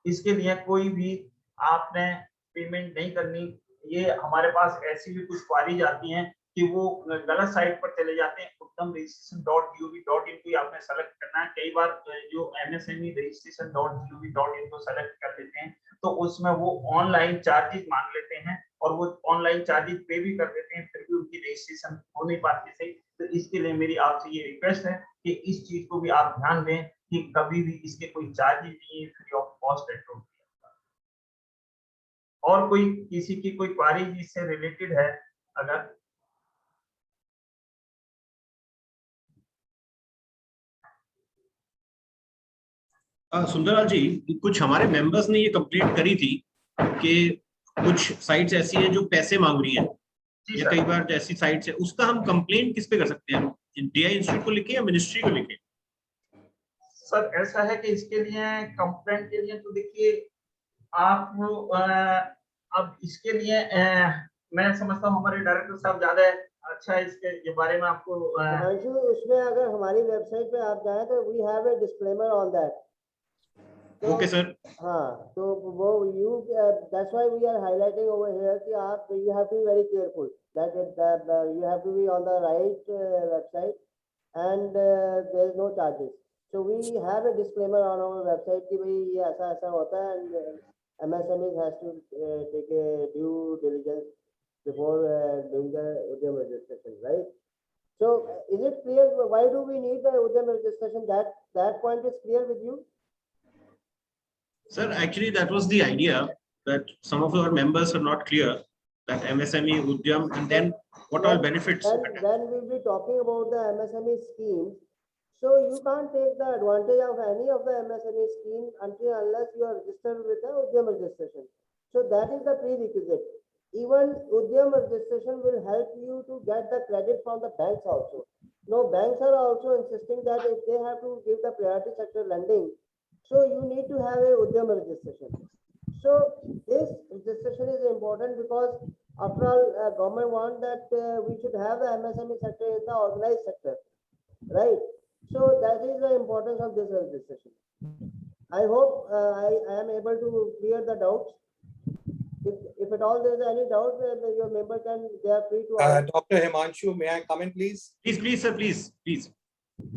इसके लिए कोई भी आपने पेमेंट नहीं करनी। ये हमारे पास ऐसी भी कुछ क्वारीज आती हैं कि वो गलत साइट पर चले जाते हैं, uttamregistration.gov.in को आपने सेलेक्ट करना है। कई बार जो MSME registration.gov.in को सेलेक्ट कर लेते हैं तो उसमें वो ऑनलाइन चार्जेस मांग लेते हैं, और वो ऑनलाइन चार्जेस पे भी कर देते हैं, फिर भी उनकी रजिस्ट्रेशन हो नहीं पाती सही। तो इसके लिए मेरी आपसे ये रिक्वेस्ट है कि इस चीज को भी आप ध्यान दें कि कभी भी इसके कोई चार्जेस नहीं है, फ्री ऑफ कॉस्ट है। और कोई किसी की कोई क्वारी इससे रिलेटेड है अगर? सुंदरलाल जी, कुछ हमारे मेंबर्स ने ये कंप्लेंट करी थी कि कुछ साइट्स ऐसी हैं जो पैसे मांग रही हैं, या कई बार जैसी साइट्स है, उसका हम कंप्लेंट किस पे कर सकते हैं? डीआई इंस्टीट्यूट को लिखे या मिनिस्ट्री को लिखे? सर ऐसा है कि इसके लिए कंप्लेंट के लिए तो देखिए आप अब इसके लिए मैं समझता हूँ हमारे डायरेक्टर साहब ज्यादा अच्छा इसके बारे में आपको उसमें अगर हमारी वेबसाइट पे आप जाएं तो we have a disclaimer on that. Okay sir. हाँ, तो वो that's why we are highlighting over here कि आप you have to be very careful that you have to be on the right website and there is no charges. So we have a disclaimer on our website कि भाई ये ऐसा ऐसा होता है, and MSMEs has to take a due diligence before doing the Udyam registration, right? So is it clear why do we need the Udyam registration? That point is clear with you? Sir, actually that was the idea, that some of our members are not clear that MSME, Udyam, and then what all benefits. Then we'll be talking about the MSME schemes. So you can't take the advantage of any of the MSME scheme unless you are registered with the Udyam registration. So that is the prerequisite. Even Udyam registration will help you to get the credit from the banks also. No, banks are also insisting that if they have to give the priority sector lending, so you need to have a Udyam registration. So this registration is important because After all, government want that we should have the MSME sector in the organized sector, right? So that is the importance of this discussion. I hope I am able to clear the doubts. If at all there is any doubt, your member can, they are free to ask. Dr. Himanshu, may I come in, please? Please, sir, please.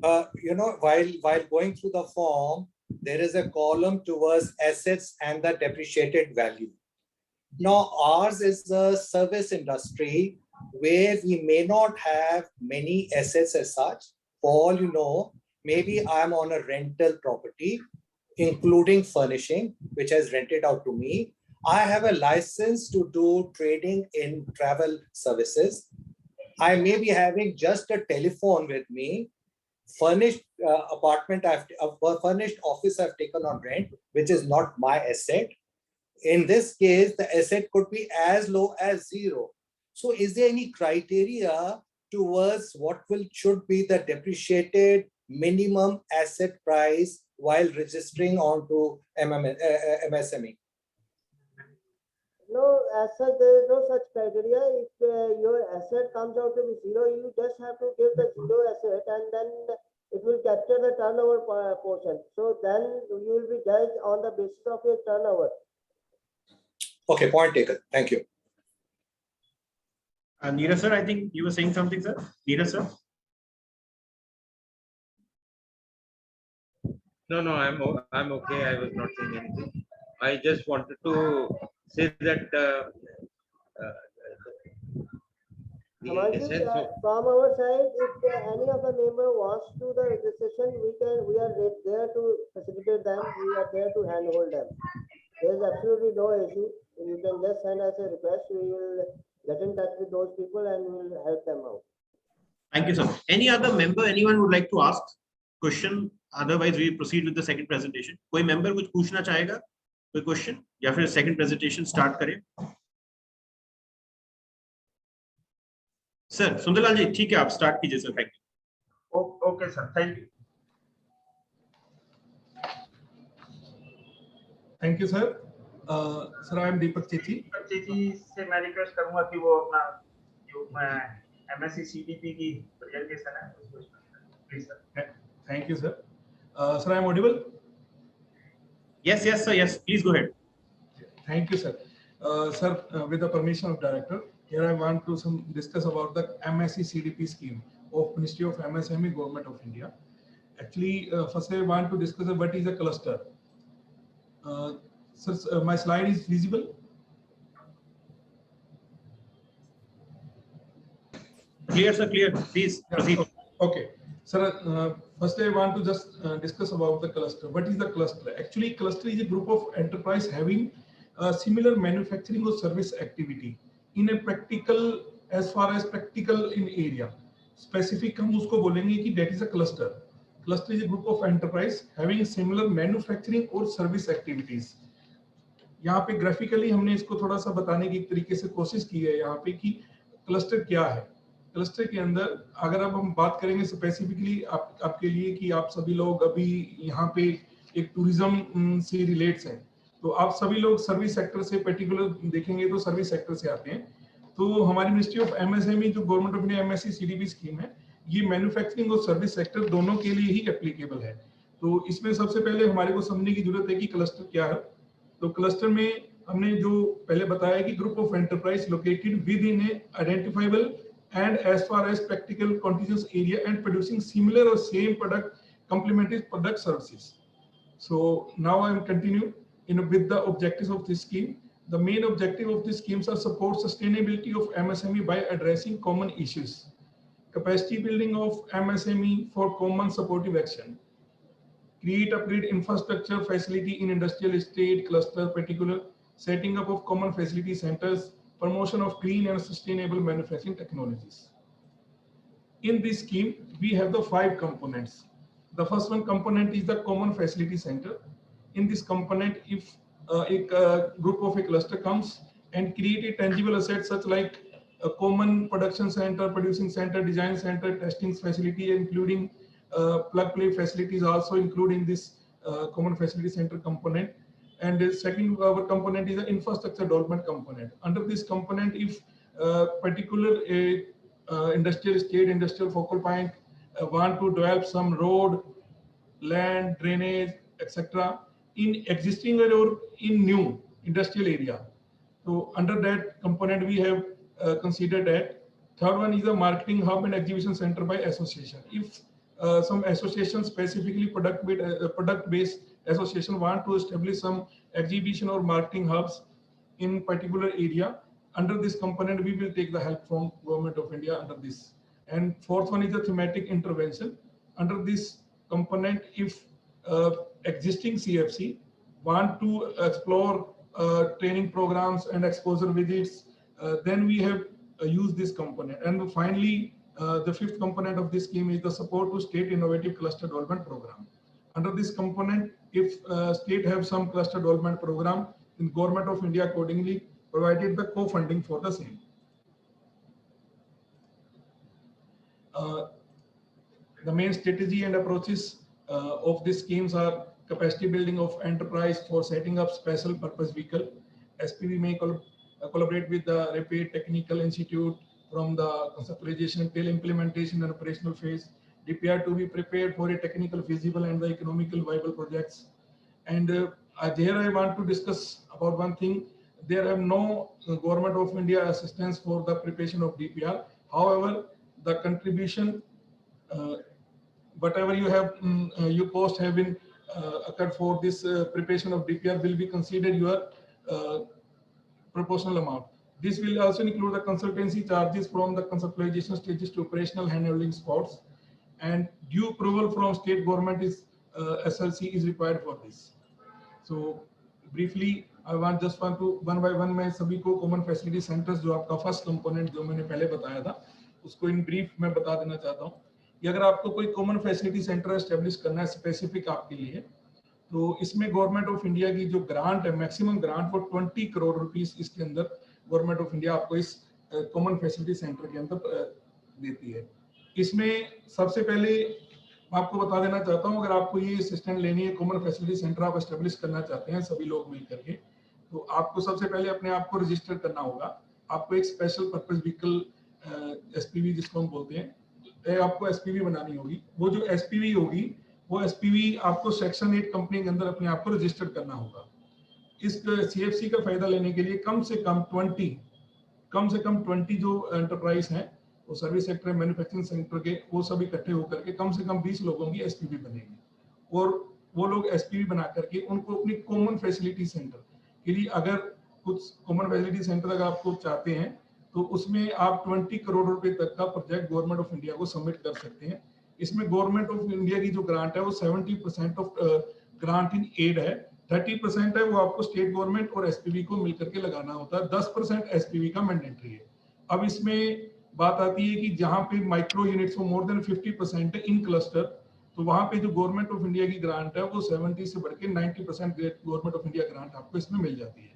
While going through the form, there is a column towards assets and the depreciated value. Now, ours is the service industry where we may not have many assets as such. For all you know, maybe I'm on a rental property, including furnishing, which is rented out to me. I have a license to do trading in travel services. I may be having just a telephone with me, furnished furnished office I've taken on rent, which is not my asset. In this case, the asset could be as low as 0. So is there any criteria towards what should be the depreciated minimum asset price while registering onto MSME? No, as such, there is no such criteria. If your asset comes out to be 0, you just have to give the 0 asset, and then it will capture the turnover portion. So then you will be judged on the basis of your turnover. Okay, point taken. Thank you. Neeraj sir, I think you were saying something, sir. Neeraj sir. No, I'm okay. I was not saying anything. I just wanted to say that From our side, if any of the member wants to the registration, we are there to facilitate them. We are there to handhold them. There is absolutely no issue. You can just send us a request. We will get in touch with those people and we will help them out. Thank you, sir. Any other member, anyone would like to ask question? Otherwise, we proceed with the second presentation. कोई member कुछ पूछना चाहेगा? कोई question? या फिर second presentation start करें? Sir, Sundarlal जी, ठीक है, आप start कीजिए, sir. Thank you. Okay, sir. Thank you. Thank you, sir. Sir, I am Deepak Chechi. जी से मैं रिक्वेस्ट करूंगा कि वो अपना जो MSc CDP की प्रेजेंटेशन है उसको please sir. Thank you, sir. Sir, I am audible? Yes, sir. Yes, please go ahead. Thank you, sir. Sir, with the permission of director, here I want to discuss about the MSc CDP scheme of Ministry of MSME, Government of India. Actually, first I want to discuss what is a cluster. Sir, my slide is visible. Clear, sir. Clear. Please proceed. Okay. Sir, first I want to just discuss about the cluster. What is the cluster? Actually, cluster is a group of enterprise having similar manufacturing or service activity in a practical, as far as practical in area. Specific हम उसको बोलेंगे कि that is a cluster. Cluster is a group of enterprise having similar manufacturing or service activities. यहाँ पे graphically हमने इसको थोड़ा सा बताने की तरीके से कोशिश की है यहाँ पे कि क्लस्टर क्या है. क्लस्टर के अंदर अगर अब हम बात करेंगे स्पेसिफिकली आपके लिए कि आप सभी लोग अभी यहाँ पे एक टूरिज्म से रिलेट्स हैं, तो आप सभी लोग सर्विस सेक्टर से पर्टिकुलर देखेंगे तो सर्विस सेक्टर से आते हैं. तो हमारी मिनिस्ट्री ऑफ एमएसएमई जो government of India MSc CDP scheme है, ये मैन्युफैक्चरिंग और सर्विस सेक्टर दोनों के लिए ही एप्लीकेबल है. तो इसमें सबसे पहले हमारे को समझने की जरूरत है कि क्लस्टर क्या है. तो क्लस्टर में हमने जो पहले बताया कि group of enterprise located with in A identifiable and as far as practical contiguous area and producing similar or same product, complementary product services. So now I am continue with the objectives of this scheme. The main objective of these schemes are support sustainability of MSME by addressing common issues, capacity building of MSME for common supportive action, create upgrade infrastructure facility in industrial estate cluster particular, setting up of common facility centers, promotion of clean and sustainable manufacturing technologies. In this scheme, we have the 5 components. The first one component is the common facility center. In this component, if a group of a cluster comes and create a tangible asset such like a common production center, producing center, design center, testing facility, including plug play facilities also including this common facility center component. And the second our component is the infrastructure development component. Under this component, if particular industrial state, industrial focal point want to develop some road, land, drainage, etc. in existing or in new industrial area. So under that component, we have considered that. Third one is the marketing hub and exhibition center by association. If some association, specifically product-based association, want to establish some exhibition or marketing hubs in particular area, under this component, we will take the help from Government of India under this. And fourth one is the thematic intervention. Under this component, if existing CFC want to explore training programs and exposure visits, then we have used this component. And finally, the fifth component of this scheme is the support to state innovative cluster development program. Under this component, if state have some cluster development program, then Government of India accordingly provided the co-funding for the same. The main strategy and approaches of these schemes are capacity building of enterprise for setting up special purpose vehicle. SPV may collaborate with the Rapid Technical Institute from the conceptualization till implementation and operational phase. DPR to be prepared for a technical feasible and the economical viable projects. And here I want to discuss about one thing. There have no Government of India assistance for the preparation of DPR. However, the contribution, whatever you have, you cost have been occurred for this preparation of DPR will be considered your proportional amount. This will also include the consultancy charges from the conceptualization stages to operational handling spots, and due approval from state government is SLC is required for this. So briefly, I want to one by one मैं सभी को common facility centers जो आपका first component जो मैंने पहले बताया था उसको in brief मैं बता देना चाहता हूँ कि अगर आपको कोई common facility center establish करना है specific आपके लिए, तो इसमें गवर्नमेंट ऑफ इंडिया की जो ग्रांट है, मैक्सिमम ग्रांट वो 20 करोड़ रुपीस इसके अंदर गवर्नमेंट ऑफ इंडिया आपको इस कॉमन फैसिलिटी सेंटर के अंदर देती है। इसमें सबसे पहले मैं आपको बता देना चाहता हूं, अगर आपको ये असिस्टेंट लेनी है, कॉमन फैसिलिटी सेंटर आप एस्टेब्लिश करना चाहते हैं सभी लोग मिल करके, तो आपको सबसे पहले अपने आप को रजिस्टर करना होगा। आपको एक स्पेशल पर्पस व्हीकल एसपीवी जिसको हम बोलते हैं, आपको एसपीवी बनानी होगी। वो जो एसपीवी होगी वो एसपीवी आपको सेक्शन 8 कंपनी के अंदर अपने आप को रजिस्टर करना होगा। इस सीएफसी का फायदा लेने के लिए कम से कम 20 जो एंटरप्राइज हैं, वो सर्विस सेक्टर, मैन्युफैक्चरिंग सेक्टर के, वो सब इकट्ठे होकर के कम से कम 20 लोगों की एसपीवी बनेगी, और वो लोग एसपीवी बना करके उनको अपनी कॉमन फैसिलिटी सेंटर के लिए, अगर कुछ कॉमन फैसिलिटी सेंटर अगर आपको चाहते हैं तो उसमें आप 20 करोड़ रुपए तक का प्रोजेक्ट गवर्नमेंट ऑफ इंडिया को सबमिट कर सकते हैं। इसमें गवर्नमेंट ऑफ इंडिया की जो ग्रांट है वो 70% ऑफ ग्रांट इन एड है, 30% है वो आपको स्टेट गवर्नमेंट और एसपीवी को मिलकर के लगाना होता है, 10% एसपीवी का मैंडेटरी है। अब इसमें बात आती है कि जहां पे माइक्रो यूनिट्स मोर देन 50% है इन क्लस्टर, तो वहां पे जो गवर्नमेंट ऑफ इंडिया की ग्रांट है वो 70 से बढ़ के 90% गवर्नमेंट ऑफ इंडिया ग्रांट आपको इसमें मिल जाती है।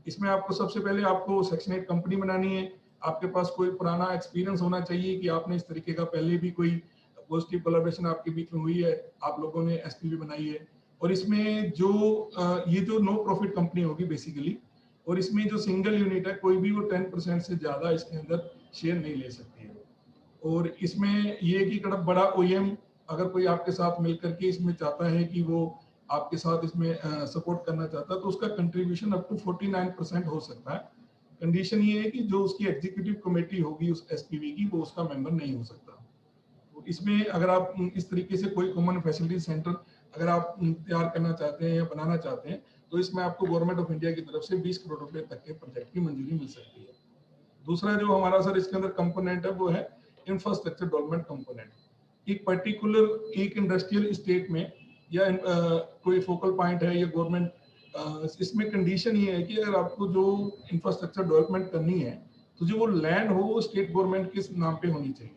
इसमें आपको सबसे पहले आपको सेक्शन 8 कंपनी बनानी है, आपके पास कोई पुराना एक्सपीरियंस होना चाहिए कि आपने इस तरीके का पहले भी कोई पॉजिटिव कोलैबोरेशन आपके बीच में हुई है, आप लोगों ने एसपीवी बनाई है। और इसमें जो ये जो नो प्रॉफिट कंपनी होगी बेसिकली, और इसमें जो सिंगल यूनिट है कोई भी वो 10% से ज्यादा इसके अंदर शेयर नहीं ले सकती है। और इसमें ये कि बड़ा ओईएम अगर कोई आपके साथ मिलकर के इसमें चाहता है कि वो आपके साथ इसमें सपोर्ट करना चाहता है तो उसका कंट्रीब्यूशन अप टू 49% हो सकता है। कंडीशन ये है कि जो उसकी एग्जीक्यूटिव कमेटी होगी उस एसपीवी की, वो उसका मेंबर नहीं हो सकता। तो इसमें अगर आप इस तरीके से कोई कॉमन फैसिलिटी सेंटर अगर आप तैयार करना चाहते हैं या बनाना चाहते हैं तो इसमें आपको गवर्नमेंट ऑफ इंडिया की तरफ से 20 करोड़ रुपए तक के प्रोजेक्ट की मंजूरी मिल सकती है। दूसरा जो हमारा सर इसके अंदर कंपोनेंट है वो है इंफ्रास्ट्रक्चर डेवलपमेंट कंपोनेंट। एक पर्टिकुलर एक इंडस्ट्रियल स्टेट में या कोई फोकल पॉइंट है या गवर्नमेंट, इसमें कंडीशन ये है कि अगर आपको जो इंफ्रास्ट्रक्चर डेवलपमेंट करनी है तो जो वो लैंड हो वो स्टेट गवर्नमेंट के नाम पे होनी चाहिए।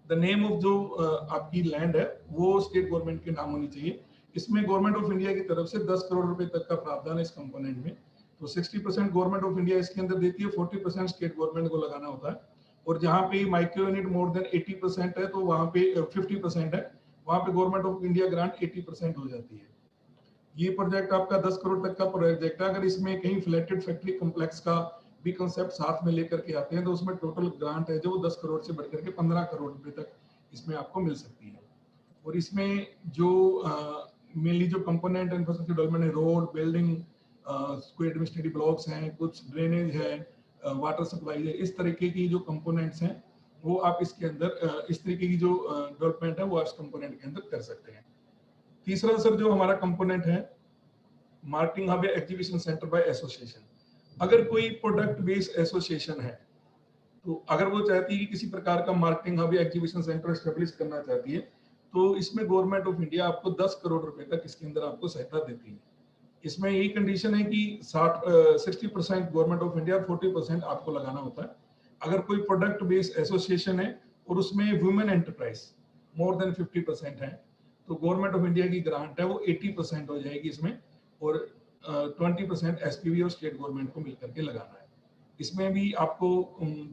द नेम ऑफ जो आपकी लैंड है वो स्टेट गवर्नमेंट के नाम होनी चाहिए। इसमें गवर्नमेंट ऑफ इंडिया की तरफ से 10 करोड़ रुपए तक का प्रावधान है इस कंपोनेंट में। तो 60% गवर्नमेंट ऑफ इंडिया इसके अंदर देती है, 40% स्टेट गवर्नमेंट को लगाना होता है। और जहाँ पे माइक्रो यूनिट मोर देन 80% है तो वहाँ पे 50% है, वहाँ पे गवर्नमेंट ऑफ इंडिया ग्रांट 80% हो जाती है। ये प्रोजेक्ट आपका 10 करोड़ तक का प्रोजेक्ट है। अगर इसमें कहीं फ्लैटेड फैक्ट्री कॉम्प्लेक्स का भी कंसेप्ट साथ में लेकर के आते हैं तो उसमें टोटल ग्रांट है जो 10 करोड़ से बढ़कर के 15 करोड़ रुपए तक इसमें आपको मिल सकती है। और इसमें जो मेनली जो कंपोनेंट इंफ्रास्ट्रक्चर डेवलपमेंट है, रोड, बिल्डिंग, कोई एडमिनिस्ट्रेटिव ब्लॉक्स हैं, कुछ ड्रेनेज है, वाटर सप्लाई है, इस तरीके की जो कंपोनेंट्स हैं वो आप इसके अंदर इस तरीके की जो डेवलपमेंट है वो आप इस कंपोनेंट के अंदर कर सकते हैं। तीसरा सर जो हमारा कंपोनेंट है मार्केटिंग हब या एग्जीबिशन सेंटर बाय एसोसिएशन। अगर कोई प्रोडक्ट बेस्ड एसोसिएशन है तो अगर वो चाहती है कि किसी प्रकार का मार्केटिंग हब या एग्जीबिशन सेंटर एस्टेब्लिश करना चाहती है तो इसमें गवर्नमेंट ऑफ इंडिया आपको 10 करोड़ रुपए तक इसके अंदर आपको सहायता देती है। इसमें यही कंडीशन है कि 60% गवर्नमेंट ऑफ इंडिया और 40% आपको लगाना होता है। अगर कोई प्रोडक्ट बेस्ड एसोसिएशन है और उसमें वुमेन एंटरप्राइज मोर देन 50% है तो गवर्नमेंट ऑफ इंडिया की ग्रांट है वो 80% हो जाएगी इसमें, और 20% एसपीवी और स्टेट गवर्नमेंट को मिलकर के लगाना है। इसमें भी आपको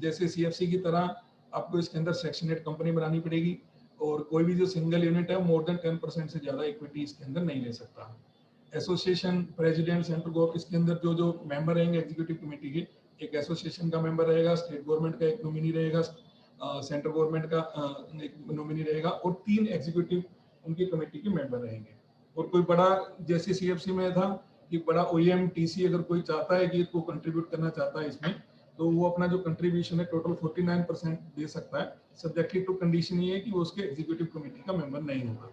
जैसे सीएफसी की तरह आपको इसके अंदर सेक्शन 8 कंपनी बनानी पड़ेगी और कोई भी जो सिंगल यूनिट है मोर देन 10% से ज्यादा इक्विटी इसके अंदर नहीं ले सकता। एसोसिएशन प्रेसिडेंट सेंट्रल गवर्नमेंट इसके अंदर जो मेंबर रहेंगे एग्जीक्यूटिव कमेटी के, एक एसोसिएशन का मेंबर रहेगा, स्टेट गवर्नमेंट का एक नॉमिनी रहेगा, सेंट्रल गवर्नमेंट का एक नॉमिनी रहेगा और 3 एग्जीक्यूटिव उनकी कमेटी के मेंबर रहेंगे। और कोई बड़ा जैसे सीएफसी में था कि बड़ा ओईएम टीसी अगर कोई चाहता है कि इसको कंट्रीब्यूट करना चाहता है इसमें तो वो अपना जो कंट्रीब्यूशन है टोटल 49% दे सकता है, सब्जेक्टिव टू कंडीशन ये है कि वो उसके एग्जीक्यूटिव कमेटी का मेंबर नहीं होगा।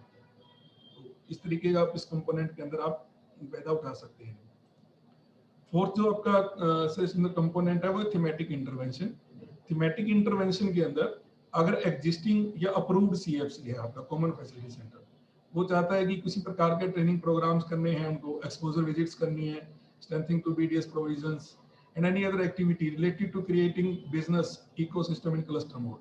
तो इस तरीके का आप इस कंपोनेंट के अंदर आप फायदा उठा सकते हैं। फोर्थ जो आपका कंपोनेंट है वो थीमेटिक इंटरवेंशन। थीमेटिक इंटरवेंशन के अंदर अगर एग्जिस्टिंग या अप्रूव्ड सीएफसी है आपका कॉमन फैसिलिटी सेंटर, वो चाहता है कि किसी प्रकार के ट्रेनिंग प्रोग्राम्स करने हैं, उनको एक्सपोजर विजिट्स करनी है, strengthening to BDS provisions and any other activity related to creating business ecosystem in cluster mode,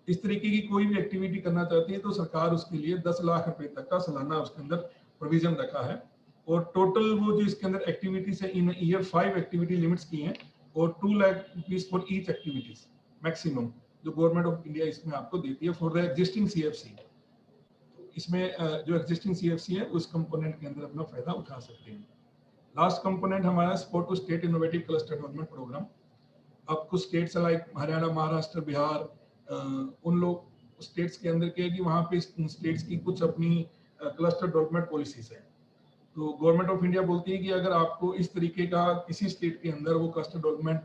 इस तरीके की कोई भी एक्टिविटी करना चाहती है तो सरकार उसके लिए 10 लाख रुपए तक का सालाना उसके अंदर प्रोविजन रखा है। और टोटल वो जो इसके अंदर एक्टिविटीज है इन ईयर 5 एक्टिविटी लिमिट्स की हैं और 2 lakh rupees for each activities maximum जो गवर्नमेंट ऑफ इंडिया इसमें आपको देती है फॉर द एग्जिस्टिंग सीएफसी। इसमें जो एग्जिस्टिंग सीएफसी है उस कंपोनेंट के अंदर अपना फायदा उठा सकते हैं। लास्ट कंपोनेंट हमारा support to state innovative cluster development programme. अब कुछ स्टेट्स लाइक हरियाणा, महाराष्ट्र, बिहार, उन लोग स्टेट्स के अंदर क्या है कि वहाँ पे स्टेट्स की कुछ अपनी क्लस्टर डेवलपमेंट पॉलिसीज है। तो गवर्नमेंट ऑफ इंडिया बोलती है कि अगर आपको इस तरीके का किसी स्टेट के अंदर वो क्लस्टर डेवलपमेंट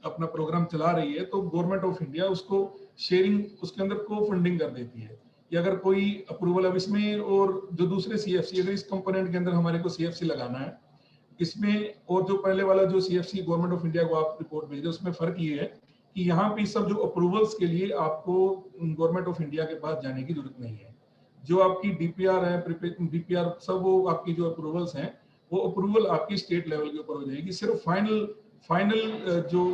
अपना प्रोग्राम चला रही है तो गवर्नमेंट ऑफ इंडिया उसको शेयरिंग उसके अंदर को फंडिंग कर देती है। कि अगर कोई अप्रूवल अब इसमें और जो दूसरे सीएफसी अगर इस कंपोनेंट के अंदर हमारे को सीएफसी लगाना है इसमें और जो पहले वाला जो सीएफसी गवर्नमेंट ऑफ इंडिया को आप रिपोर्ट भेजे उसमें फर्क ये है कि यहाँ पे सब जो अप्रूवल्स के लिए आपको गवर्नमेंट ऑफ इंडिया के पास जाने की जरूरत नहीं है। जो आपकी डीपीआर है, डीपीआर सब वो आपकी जो अप्रूवल्स हैं वो अप्रूवल आपकी स्टेट लेवल के ऊपर हो जाएगी। सिर्फ फाइनल जो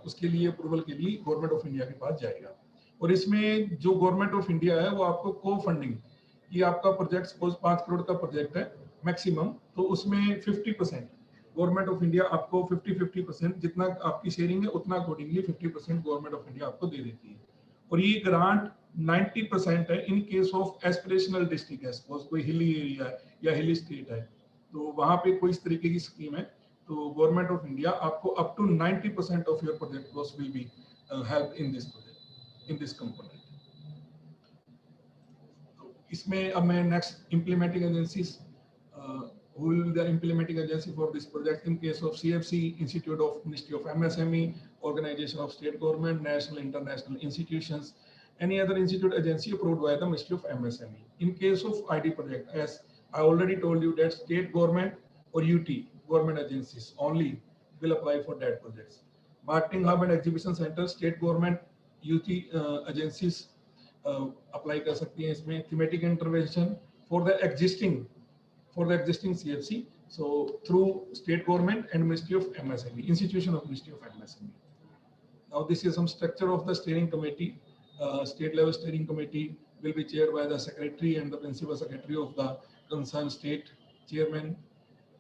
उसके लिए अप्रूवल के लिए गवर्नमेंट ऑफ इंडिया के पास जाएगा। और इसमें जो गवर्नमेंट ऑफ इंडिया है वो आपको को फंडिंग कि आपका प्रोजेक्ट सपोज 5 करोड़ का प्रोजेक्ट है मैक्सिमम, तो उसमें 50% गवर्नमेंट ऑफ इंडिया आपको 50% जितना आपकी शेयरिंग है उतना अकॉर्डिंगली 50% गवर्नमेंट ऑफ इंडिया आपको दे देती है। और ये ग्रांट 90% है in case of aspirational district है, सपोज कोई हिली एरिया है या हिली स्टेट है तो वहां पे कोई इस तरीके की स्कीम है तो गवर्नमेंट ऑफ इंडिया आपको up to 90% of your project cost will be help in this project in this component. इसमें अब मैं next implementing agencies who will be the implementing agency for this project in case of CFC, Institute of Ministry of MSME, Organization of State Government, National International Institutions, any other institute agency approved by the Ministry of MSME. In case of ID project, as I already told you that state government or UT government agencies only will apply for that projects. Marketing hub and exhibition center, state government UT agencies apply कर सकती हैं इसमें। Thematic intervention for the existing CFC, so through state government and Ministry of MSME, institution of Ministry of MSME. Now this is some structure of the steering committee. State level steering committee will be chaired by the secretary and the principal secretary of the concerned state, chairman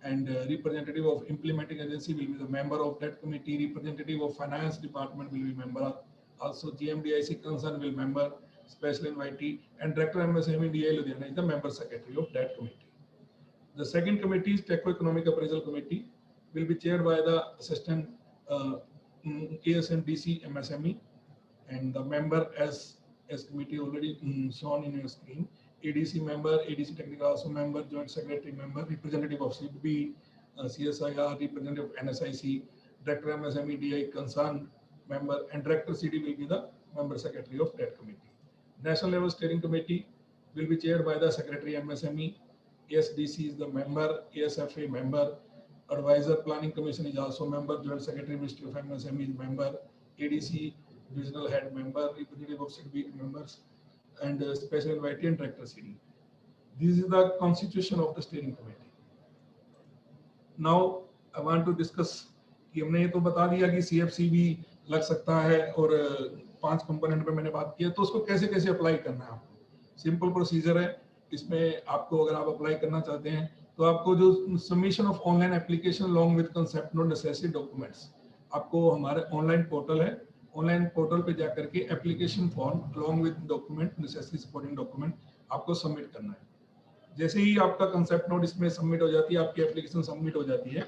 and representative of implementing agency will be the member of that committee. Representative of finance department will be member. Also GMDIC concern will member, special invitee, and director MSME DI Ludhiana is the member secretary of that committee. The second committee is Techno-Economic Appraisal Committee, will be chaired by the Assistant ASMDC MSME, and the member as committee already shown in your screen. ADC member, ADC technical also member, joint secretary member, representative of CBB, CSIR, representative of NSIC, director MSME DI concerned member, and director CD will be the member secretary of that committee. National level steering committee will be chaired by the secretary MSME, ASDC is the member, ASFA member, advisor planning commission is also member, joint secretary Ministry of MSME is member, ADC regional head member, representative of CDB members, and special invitee and director CD. This is the constitution of the steering committee. Now I want to discuss कि हमने ये तो बता दिया कि CFC भी लग सकता है और 5 कंपोनेंट पे मैंने बात की है, तो उसको कैसे कैसे अप्लाई करना है आपको। सिंपल प्रोसीजर है, इसमें आपको अगर आप अप्लाई करना चाहते हैं तो आपको जो submission of online application along with concept note necessary documents, आपको हमारे ऑनलाइन पोर्टल है, ऑनलाइन पोर्टल पे जाकर के application form along with document necessary supporting document आपको सबमिट करना है। जैसे ही आपका कंसेप्ट नोट इसमें सबमिट हो जाती है, आपकी एप्लीकेशन सबमिट हो जाती है,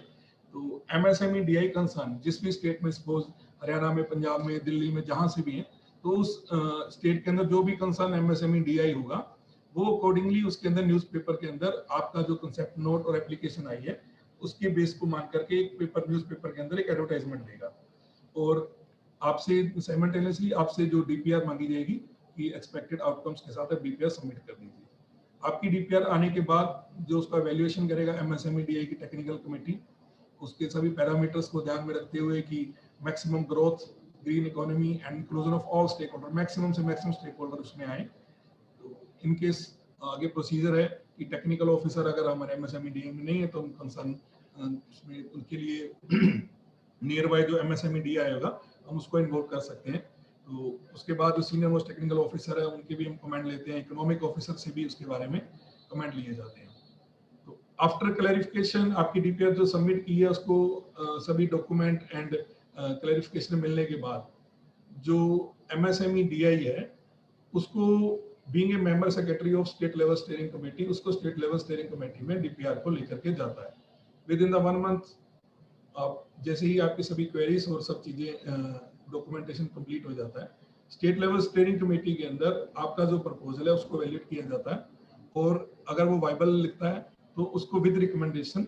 तो MSME DI कंसर्न जिस भी स्टेट में, सपोज हरियाणा में, पंजाब में, दिल्ली में, जहां से भी है, तो उस स्टेट के अंदर जो भी कंसर्न MSME DI होगा वो अकॉर्डिंगली उसके अंदर न्यूज़पेपर के अंदर आपका जो कंसेप्ट नोट और एप्लीकेशन आई है उसके बेस को मान करके एक पेपर न्यूज़पेपर के अंदर एक एडवर्टाइजमेंट देगा और आपसे साइमल्टेनियसली आपसे जो DPR मांगी जाएगी कि एक्सपेक्टेड आउटकम्स के साथ आप DPR सबमिट कर दीजिए। आपकी DPR आने के बाद जो उसका वैल्यूएशन करेगा MSME DI की टेक्निकल कमेटी, उसके सभी पैरामीटर्स को ध्यान में रखते हुए कि maximum growth, green economy and inclusion of all stakeholder, maximum से मैक्सिमम स्टेक होल्डर उसमें आए। तो इन केस आगे प्रोसीजर है कि टेक्निकल ऑफिसर अगर हमारे MSME DI में नहीं है तो हम कंसर्न उसमें उनके लिए नियर बाय जो MSME DI होगा हम उसको इन्वॉल्व कर सकते हैं। तो उसके बाद जो सीनियर मोस्ट टेक्निकल ऑफिसर है उनके भी हम कमेंट लेते हैं, इकोनॉमिक ऑफिसर से भी उसके बारे में कमेंट लिए जाते हैं। तो आफ्टर क्लैरिफिकेशन आपकी DPR जो सबमिट की है उसको सभी डॉक्यूमेंट एंड क्लैरिफिकेशन मिलने के बाद जो MSME DI है उसको being a member secretary of state level steering committee, उसको स्टेट लेवल स्टीयरिंग कमेटी में DPR को लेकर के जाता है। विद इन द 1 मंथ आप जैसे ही आपकी सभी क्वेरीज और सब चीजें डॉक्यूमेंटेशन कंप्लीट हो जाता है, स्टेट लेवल स्टीयरिंग कमेटी के अंदर आपका जो प्रपोजल है उसको वैलिडेट किया जाता है और अगर वो वाइबल लिखता है तो उसको with recommendation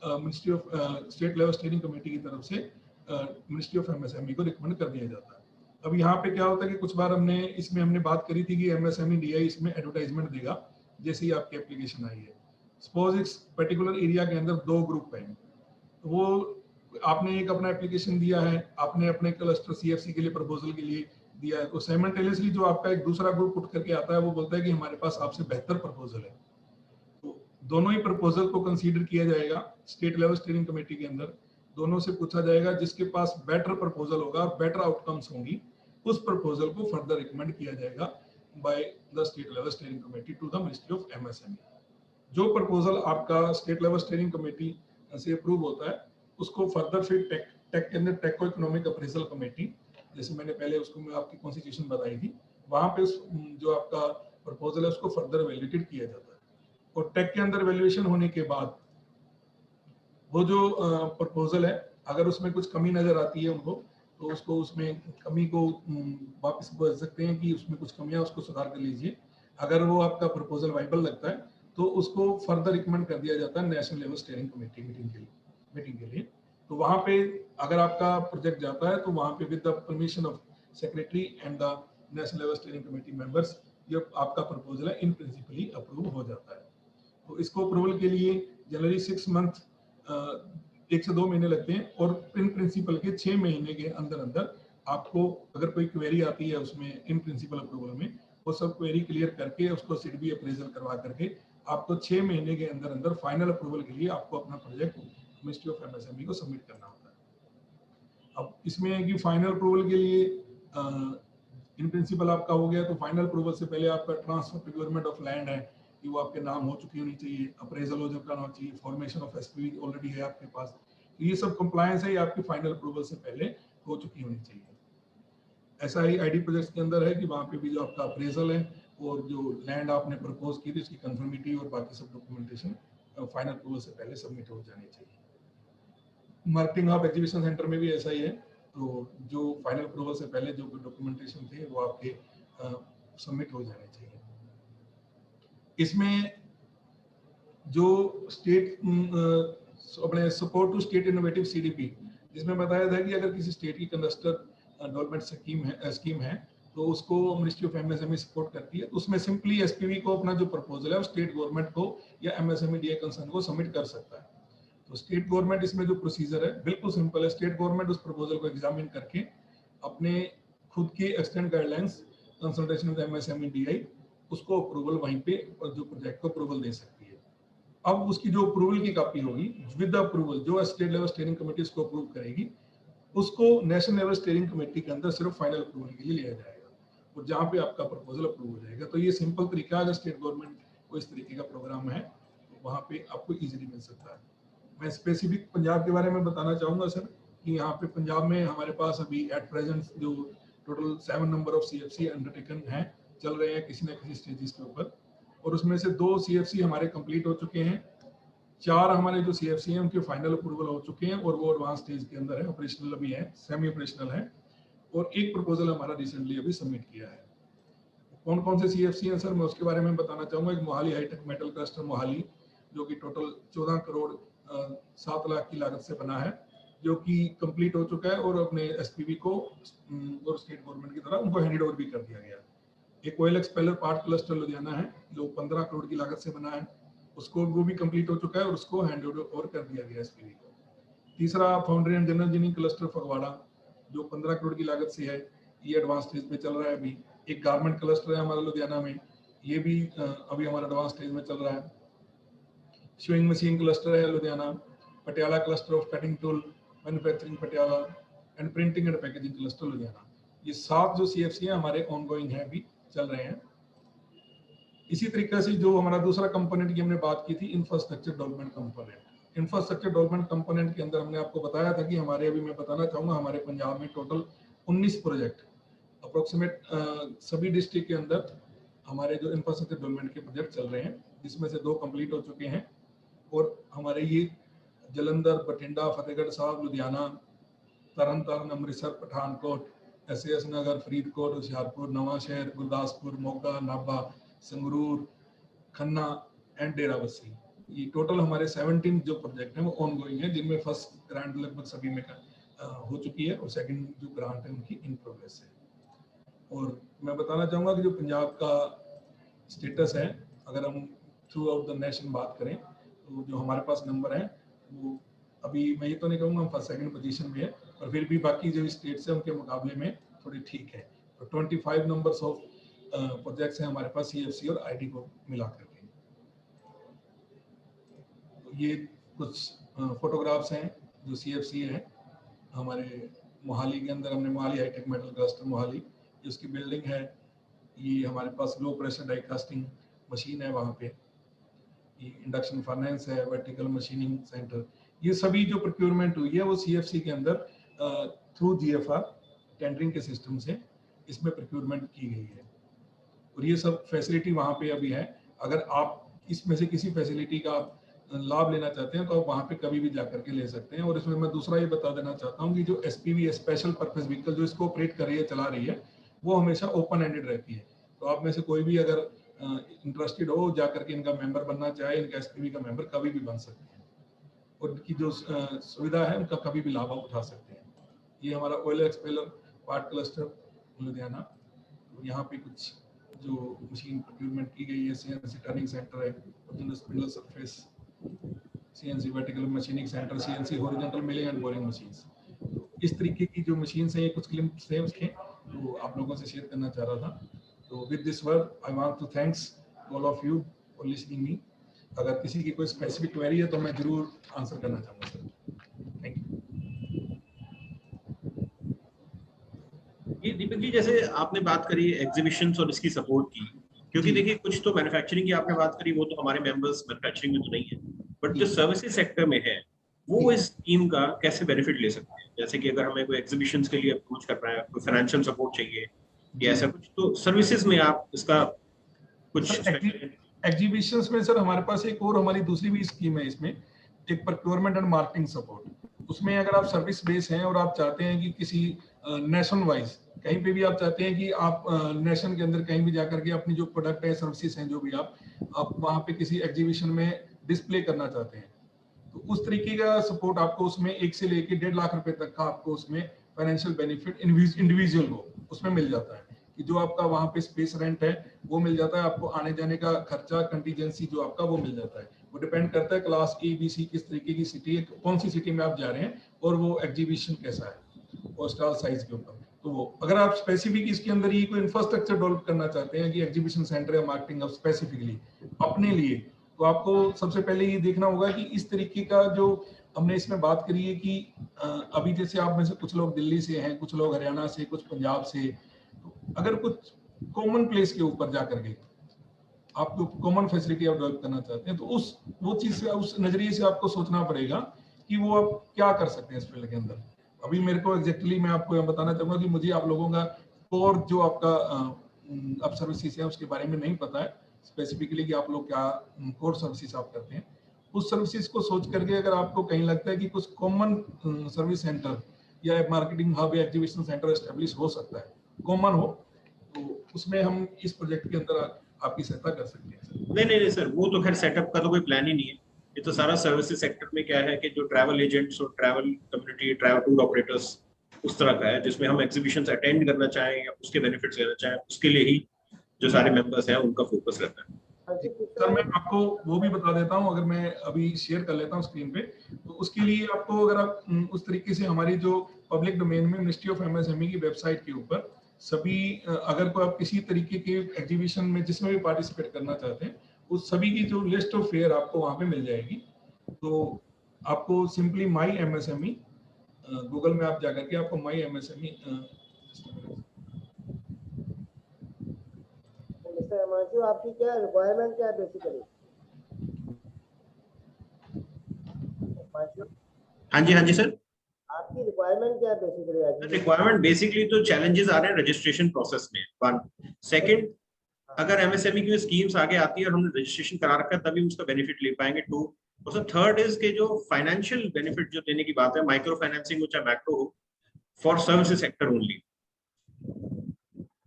ministry of state level steering committee की तरफ से मिनिस्ट्री ऑफ MSME को रिकमेंड कर दिया जाता है। अब यहाँ पे क्या होता है कि कुछ बार हमने बात करी थी कि MSME DI इसमें एडवर्टाइजमेंट देगा जैसे ही आपकी एप्लीकेशन आई है। सपोज इस पर्टिकुलर एरिया के अंदर 2 ग्रुप हैं, वो आपने एक अपना एप्लीकेशन दिया है, आपने अपने क्लस्टर CFC के लिए प्रपोजल के लिए दिया है, तो साइमल्टेनियसली जो आपका एक दूसरा ग्रुप उठ करके आता है वो बोलता है कि हमारे पास आपसे बेहतर प्रपोजल है। तो दोनों ही प्रपोजल को कंसीडर किया जाएगा स्टेट लेवल स्टीयरिंग कमेटी के अंदर, दोनों से पूछा जाएगा जिसके पास बेटर प्रपोजल होगा और बेटर आउटकम्स होंगी उस प्रपोजल को फर्दर रिकमेंड किया जाएगा by the state level steering committee to the ministry of MSME। जो प्रपोजल आपका स्टेट लेवल स्टीयरिंग कमेटी से अप्रूव होता है उसको फर्दर फिर टेक के अंदर टेक्नो इकोनॉमिक अप्रेजल कमेटी, जैसे मैंने पहले उसको मैं आपकी कॉन्स्टिट्यूशन बताई थी, वहां पे जो आपका प्रपोजल है उसको फर्दर वैलिडेट किया जाता है और टेक के अंदर वैल्यूएशन होने के बाद वो जो प्रपोजल है अगर उसमें कुछ कमी नजर आती है उनको तो उसको उसमें कमी को वापस बोल सकते हैं कि उसमें कुछ कमियां उसको सुधार कर लीजिए। अगर वो आपका प्रपोजल वाइबल लगता है तो उसको फर्दर रिकमेंड कर दिया जाता है national level steering committee meeting के लिए। तो वहां पे अगर आपका प्रोजेक्ट जाता है तो वहां पे with the permission of secretary and the national level steering committee members ये आपका प्रपोजल है इन प्रिंसिपली अप्रूव हो जाता है। तो इसको अप्रूवल के लिए जनरली 6 मंथ 1 से 2 महीने लगते हैं और इन प्रिंसिपल के 6 महीने के अंदर अंदर आपको अगर कोई क्वेरी आती है उसमें इन प्रिंसिपल अप्रूवल में वो सब क्वेरी क्लियर करके उसको सिडबी अप्रेजल करवा करके आपको 6 महीने के अंदर अंदर फाइनल अप्रूवल के लिए आपको अपना प्रोजेक्ट मिनिस्ट्री ऑफ MSME को सबमिट करना होता है। अब इसमें है कि फाइनल अप्रूवल के लिए इन प्रिंसिपल आपका हो गया तो फाइनल अप्रूवल से पहले आपका ट्रांसफर प्रोक्योरमेंट ऑफ लैंड है कि वो आपके नाम हो चुकी होनी चाहिए, अप्रेजल हो चुका होना चाहिए, फॉर्मेशन ऑफ SPV ऑलरेडी है आपके पास, तो ये सब कंप्लायंस है ये आपकी फाइनल अप्रूवल से पहले हो चुकी होनी चाहिए। ऐसा ही ID प्रोजेक्ट्स के अंदर है कि वहाँ पे भी जो आपका अप्रेजल है और जो लैंड आपने प्रपोज की थी उसकी कंफर्मिटी और बाकी सब डॉक्यूमेंटेशन फाइनल अप्रूवल से पहले सबमिट हो जानी चाहिए। मार्केटिंग ऑफ एग्जीबिशन सेंटर में भी ऐसा ही है, तो जो फाइनल अप्रूवल से पहले जो डॉक्यूमेंटेशन थे वो आपके सबमिट हो जाने चाहिए। इसमें जो स्टेट अपने support to state innovative CDP, जिसमें बताया था कि अगर किसी स्टेट की क्लस्टर डेवलपमेंट स्कीम है तो उसको मिनिस्ट्री ऑफ MSME सपोर्ट करती है, तो उसमें सिंपली SPV को अपना जो प्रपोजल है स्टेट गवर्नमेंट को या MSME DI कंसर्न को सबमिट कर सकता है। तो स्टेट गवर्नमेंट इसमें जो प्रोसीजर है बिल्कुल सिंपल है। स्टेट गवर्नमेंट उस प्रपोजल को एग्जामिन करके अपने खुद की extend guidelines consultation with MSME DI उसको अप्रूवल वहीं पे और जो प्रोजेक्ट को अप्रूवल दे सकती है। अब उसकी जो अप्रूवल की कॉपी होगी विद अप्रूवल, जो स्टेट लेवल स्टीयरिंग कमेटी उसको अप्रूव करेगी, उसको नेशनल लेवल स्टीयरिंग कमेटी के अंदर सिर्फ फाइनल अप्रूवल के लिए लिया जाएगा और जहां पे आपका प्रपोजल अप्रूव हो जाएगा। तो ये सिंपल तरीका, अगर स्टेट गवर्नमेंट को इस तरीके का प्रोग्राम है तो वहां पे आपको इजीली मिल सकता है। मैं स्पेसिफिक पंजाब के बारे में बताना चाहूंगा सर कि यहाँ पे पंजाब में हमारे पास अभी एट प्रेजेंट जो total 7 number of CFC undertaken हैं, चल रहे हैं किसी न किसी स्टेजेस के ऊपर, और उसमें से 2 CFC हमारे कंप्लीट हो चुके हैं, 4 हमारे जो CFC हैं उनके फाइनल अप्रूवल हो चुके हैं और वो एडवांस स्टेज के अंदर है, ऑपरेशनल अभी है, सेमी ऑपरेशनल है, और एक प्रपोजल हमारा रिसेंटली अभी सबमिट किया है। कौन कौन से CFC हैं सर, मैं उसके बारे में बताना चाहूंगा। एक Mohali hi tech metal cluster Mohali, जो कि टोटल 14 करोड़ 7 लाख की लागत से बना है, जो कि कंप्लीट हो चुका है और अपने SPV को और स्टेट गवर्नमेंट की तरफ उनको हैंड ओवर भी कर दिया गया। एक oil expeller part cluster Ludhiana है, जो 15 करोड़ की लागत से बना है, उसको वो भी कंप्लीट हो चुका है और उसको हैंड ओवर कर दिया गया SPV को। तीसरा foundry and general engineering cluster Phagwara, जो 15 करोड़ की लागत से है, ये एडवांस स्टेज पे चल रहा है अभी। एक गारमेंट क्लस्टर है हमारा लुधियाना में, ये भी अभी हमारा एडवांस स्टेज में चल रहा है। स्विंग मशीन क्लस्टर है Ludhiana, Patiala cluster of cutting tool manufacturing Patiala and printing and packaging cluster Ludhiana. ये 7 जो CFC है हमारे ऑनगोइंग है, अभी चल रहे हैं। इसी तरीके से जो हमारा दूसरा कंपोनेंट की हमने बात की थी, infrastructure development component. Infrastructure development component के अंदर हमने आपको बताया था कि हमारे, अभी मैं बताना चाहूंगा, हमारे पंजाब में टोटल 19 प्रोजेक्ट अप्रोक्सीमेट सभी डिस्ट्रिक्ट के अंदर हमारे जो इंफ्रास्ट्रक्चर डेवलपमेंट के प्रोजेक्ट चल रहे हैं, जिसमें से 2 कंप्लीट हो चुके हैं। और हमारे ये जलंधर, बठिंडा, फतेहगढ़ साहब, लुधियाना, तरन तारण, अमृतसर, पठानकोट, SAS नगर, फरीदकोट, होशियारपुर, नवांशहर, गुरदासपुर, मोगा, नाभा, संगरूर, खन्ना एंड डेराबस्सी, ये टोटल हमारे 17 जो प्रोजेक्ट हैं वो ऑनगोइंग है, जिनमें फर्स्ट ग्रांट लगभग सभी में हो चुकी है और सेकंड जो ग्रांट है उनकी इन प्रोग्रेस है। और मैं बताना चाहूँगा कि जो पंजाब का स्टेटस है, अगर हम थ्रू आउट द नेशन बात करें तो जो हमारे पास नंबर है वो अभी मैं ये तो नहीं कहूँगा हम फर्स्ट सेकंड पोजीशन में है, और फिर भी बाकी जो स्टेट्स हैं उनके मुकाबले में थोड़ी ठीक है। तो 25 नंबर्स ऑफ प्रोजेक्ट्स हैं हमारे पास CFC और ID को मिला करके। तो ये कुछ फोटोग्राफ्स हैं जो CFC है हमारे मोहाली के अंदर। हमने Mohali hi tech metal cluster Mohali, जिसकी बिल्डिंग है, ये हमारे पास low pressure die casting machine है वहाँ पे, ये इंडक्शन फर्नेस है, वर्टिकल मशीनिंग सेंटर, ये सभी जो प्रोक्योरमेंट हुई है वो CFC के अंदर थ्रू GFR टेंडरिंग के सिस्टम से इसमें प्रोक्योरमेंट की गई है। और ये सब फैसिलिटी वहाँ पे अभी है। अगर आप इसमें से किसी फैसिलिटी का लाभ लेना चाहते हैं तो आप वहाँ पे कभी भी जाकर के ले सकते हैं। और इसमें मैं दूसरा ये बता देना चाहता हूँ कि जो SPV स्पेशल पर्पस व्हीकल जो इसको ऑपरेट कर रही है, चला रही है, वो हमेशा ओपन एंडेड रहती है। तो आप में से कोई भी अगर इंटरेस्टेड हो, जाकर के इनका मेंबर बनना चाहे, इनका SPV का मेंबर कभी भी बन सकते हैं और इनकी जो सुविधा है उनका कभी भी लाभ उठा सकते हैं। ये हमारा oil expeller part cluster Ludhiana, तो यहाँ पे कुछ जो मशीन प्रोक्योरमेंट की गई है, CNC टर्निंग सेंटर है, original spindle surface, CNC vertical machining centre, CNC horizontal milling and boring machines. तो इस तरीके की जो मशीन्स हैं, ये कुछ क्लिप्स थे उसके, तो आप लोगों से शेयर करना चाह रहा था। तो with this word I want to thanks all of you for listening me. अगर किसी की कोई स्पेसिफिक क्वेरी है तो मैं जरूर आंसर करना चाहूँगा सर। Thank you. ये दीपक जी, जैसे आपने बात करी एग्जीबिशंस और इसकी सपोर्ट की, क्योंकि देखिए कुछ तो मैन्युफैक्चरिंग की आपने बात करी, वो तो हमारे मेंबर्स मैन्युफैक्चरिंग में तो नहीं है, बट जो सर्विसेज सेक्टर में है वो इस स्कीम का कैसे बेनिफिट ले सकते हैं? जैसे कि अगर हमें कोई एग्जीबिशंस के लिए अप्रोच कर रहा है, कोई फाइनेंशियल सपोर्ट चाहिए या ऐसा कुछ, तो सर्विसेज में आप इसका कुछ एग्जीबिशंस में सर हमारे पास एक और हमारी दूसरी भी स्कीम है इसमें, एक प्रोक्योरमेंट एंड मार्केटिंग सपोर्ट। उसमें अगर आप सर्विस बेस हैं और आप चाहते हैं कि किसी नेशन वाइज कहीं पे भी आप चाहते हैं कि आप नेशन के अंदर कहीं भी जाकर के अपनी जो प्रोडक्ट है, सर्विसेज हैं, जो भी आप वहाँ पे किसी एग्जीबिशन में डिस्प्ले करना चाहते हैं, तो उस तरीके का सपोर्ट आपको उसमें 1 से लेके 1.5 लाख रुपए तक का आपको उसमें फाइनेंशियल बेनिफिट इंडिविजुअल को उसमें मिल जाता है, कि जो आपका वहाँ पे स्पेस रेंट है वो मिल जाता है, आपको आने जाने का खर्चा कंटीजेंसी जो आपका वो मिल जाता है। वो डिपेंड करता है क्लास ए बी सी किस तरीके की सिटी है, कौन सी सिटी में आप जा रहे हैं और वो एग्जीबिशन कैसा है और स्टॉल साइज के ऊपर। तो वो अगर आप स्पेसिफिक इसके अंदर ही कोई इंफ्रास्ट्रक्चर डेवलप करना चाहते हैं कि एग्जीबिशन सेंटर या मार्केटिंग अब स्पेसिफिकली अपने लिए, तो आपको सबसे पहले ये देखना होगा कि इस तरीके का जो हमने इसमें बात करी है कि अभी जैसे आप में से कुछ लोग दिल्ली से हैं, कुछ लोग हरियाणा से, कुछ पंजाब से, तो अगर कुछ कॉमन प्लेस के ऊपर जाकर के आपको कॉमन फैसिलिटी आप डेवलप करना चाहते हैं, तो वो चीज से, उस नजरिए से आपको सोचना पड़ेगा कि वो आप क्या कर सकते हैं इस फील्ड के अंदर। अभी मेरे को एग्जैक्टली मैं आपको बताना चाहूंगा कि मुझे आप लोगों का कोर जो आपका अब सर्विसेज है उसके बारे में नहीं पता है स्पेसिफिकली कि आप लोग क्या कोर सर्विसेज आप करते हैं। उस सर्विसेज को सोच करके अगर आपको कहीं लगता है कि कुछ कॉमन सर्विस सेंटर या मार्केटिंग हब या एग्जीबिशन सेंटर एस्टेब्लिश हो सकता है, कॉमन हो, तो उसमें हम इस प्रोजेक्ट के अंदर आपकी सहायता कर सकते हैं सर। नहीं सर, वो तो खैर सेटअप का तो कोई प्लान ही नहीं है। ये तो सारा सर्विसेज सेक्टर में क्या है कि जो ट्रैवल एजेंट्स और travel community, travel tour operators उस तरह का है, जिसमें हम एग्जीबिशंस अटेंड करना चाहें या उसके बेनिफिट्स लेना चाहें, उसके लिए ही जो सारे मेंबर्स हैं उनका फोकस रहता है। सर मैं आपको वो भी बता देता हूँ, अगर मैं अभी शेयर कर लेता हूँ स्क्रीन पे, तो उसके लिए आपको अगर आप उस तरीके से हमारी जो पब्लिक डोमेन में मिनिस्ट्री ऑफ एमएसएमई की वेबसाइट के ऊपर सभी अगर कोई आप किसी तरीके के एग्जीबिशन में जिसमें भी पार्टिसिपेट करना चाहते हैं, उस सभी की जो लिस्ट ऑफ फेयर आपको वहाँ पे मिल जाएगी। तो आपको सिंपली माई एमएसएमई गूगल में आप जाकर के आपको माई एमएसएमई मिस्टर हिमांशु, आपकी क्या रिक्वायरमेंट क्या है बेसिकली? हाँ जी सर। आपकी रिक्वायरमेंट क्या है बेसिकली? रिक्वायरमेंट बेसिकली तो चैलेंजेस आ रहे हैं रजिस्ट्रेशन प्रोसेस में, वन। सेकंड, अगर एमएसएमई की स्कीम्स आगे आती है और हमने रजिस्ट्रेशन करा रखा है तभी उसका बेनिफिट ले पाएंगे, टू। और सर थर्ड इज के जो फाइनेंशियल बेनिफिट जो देने की बात है, माइक्रो फाइनेंसिंग हो चाहे मैक्रो हो, फॉर सर्विसेज सेक्टर ओनली।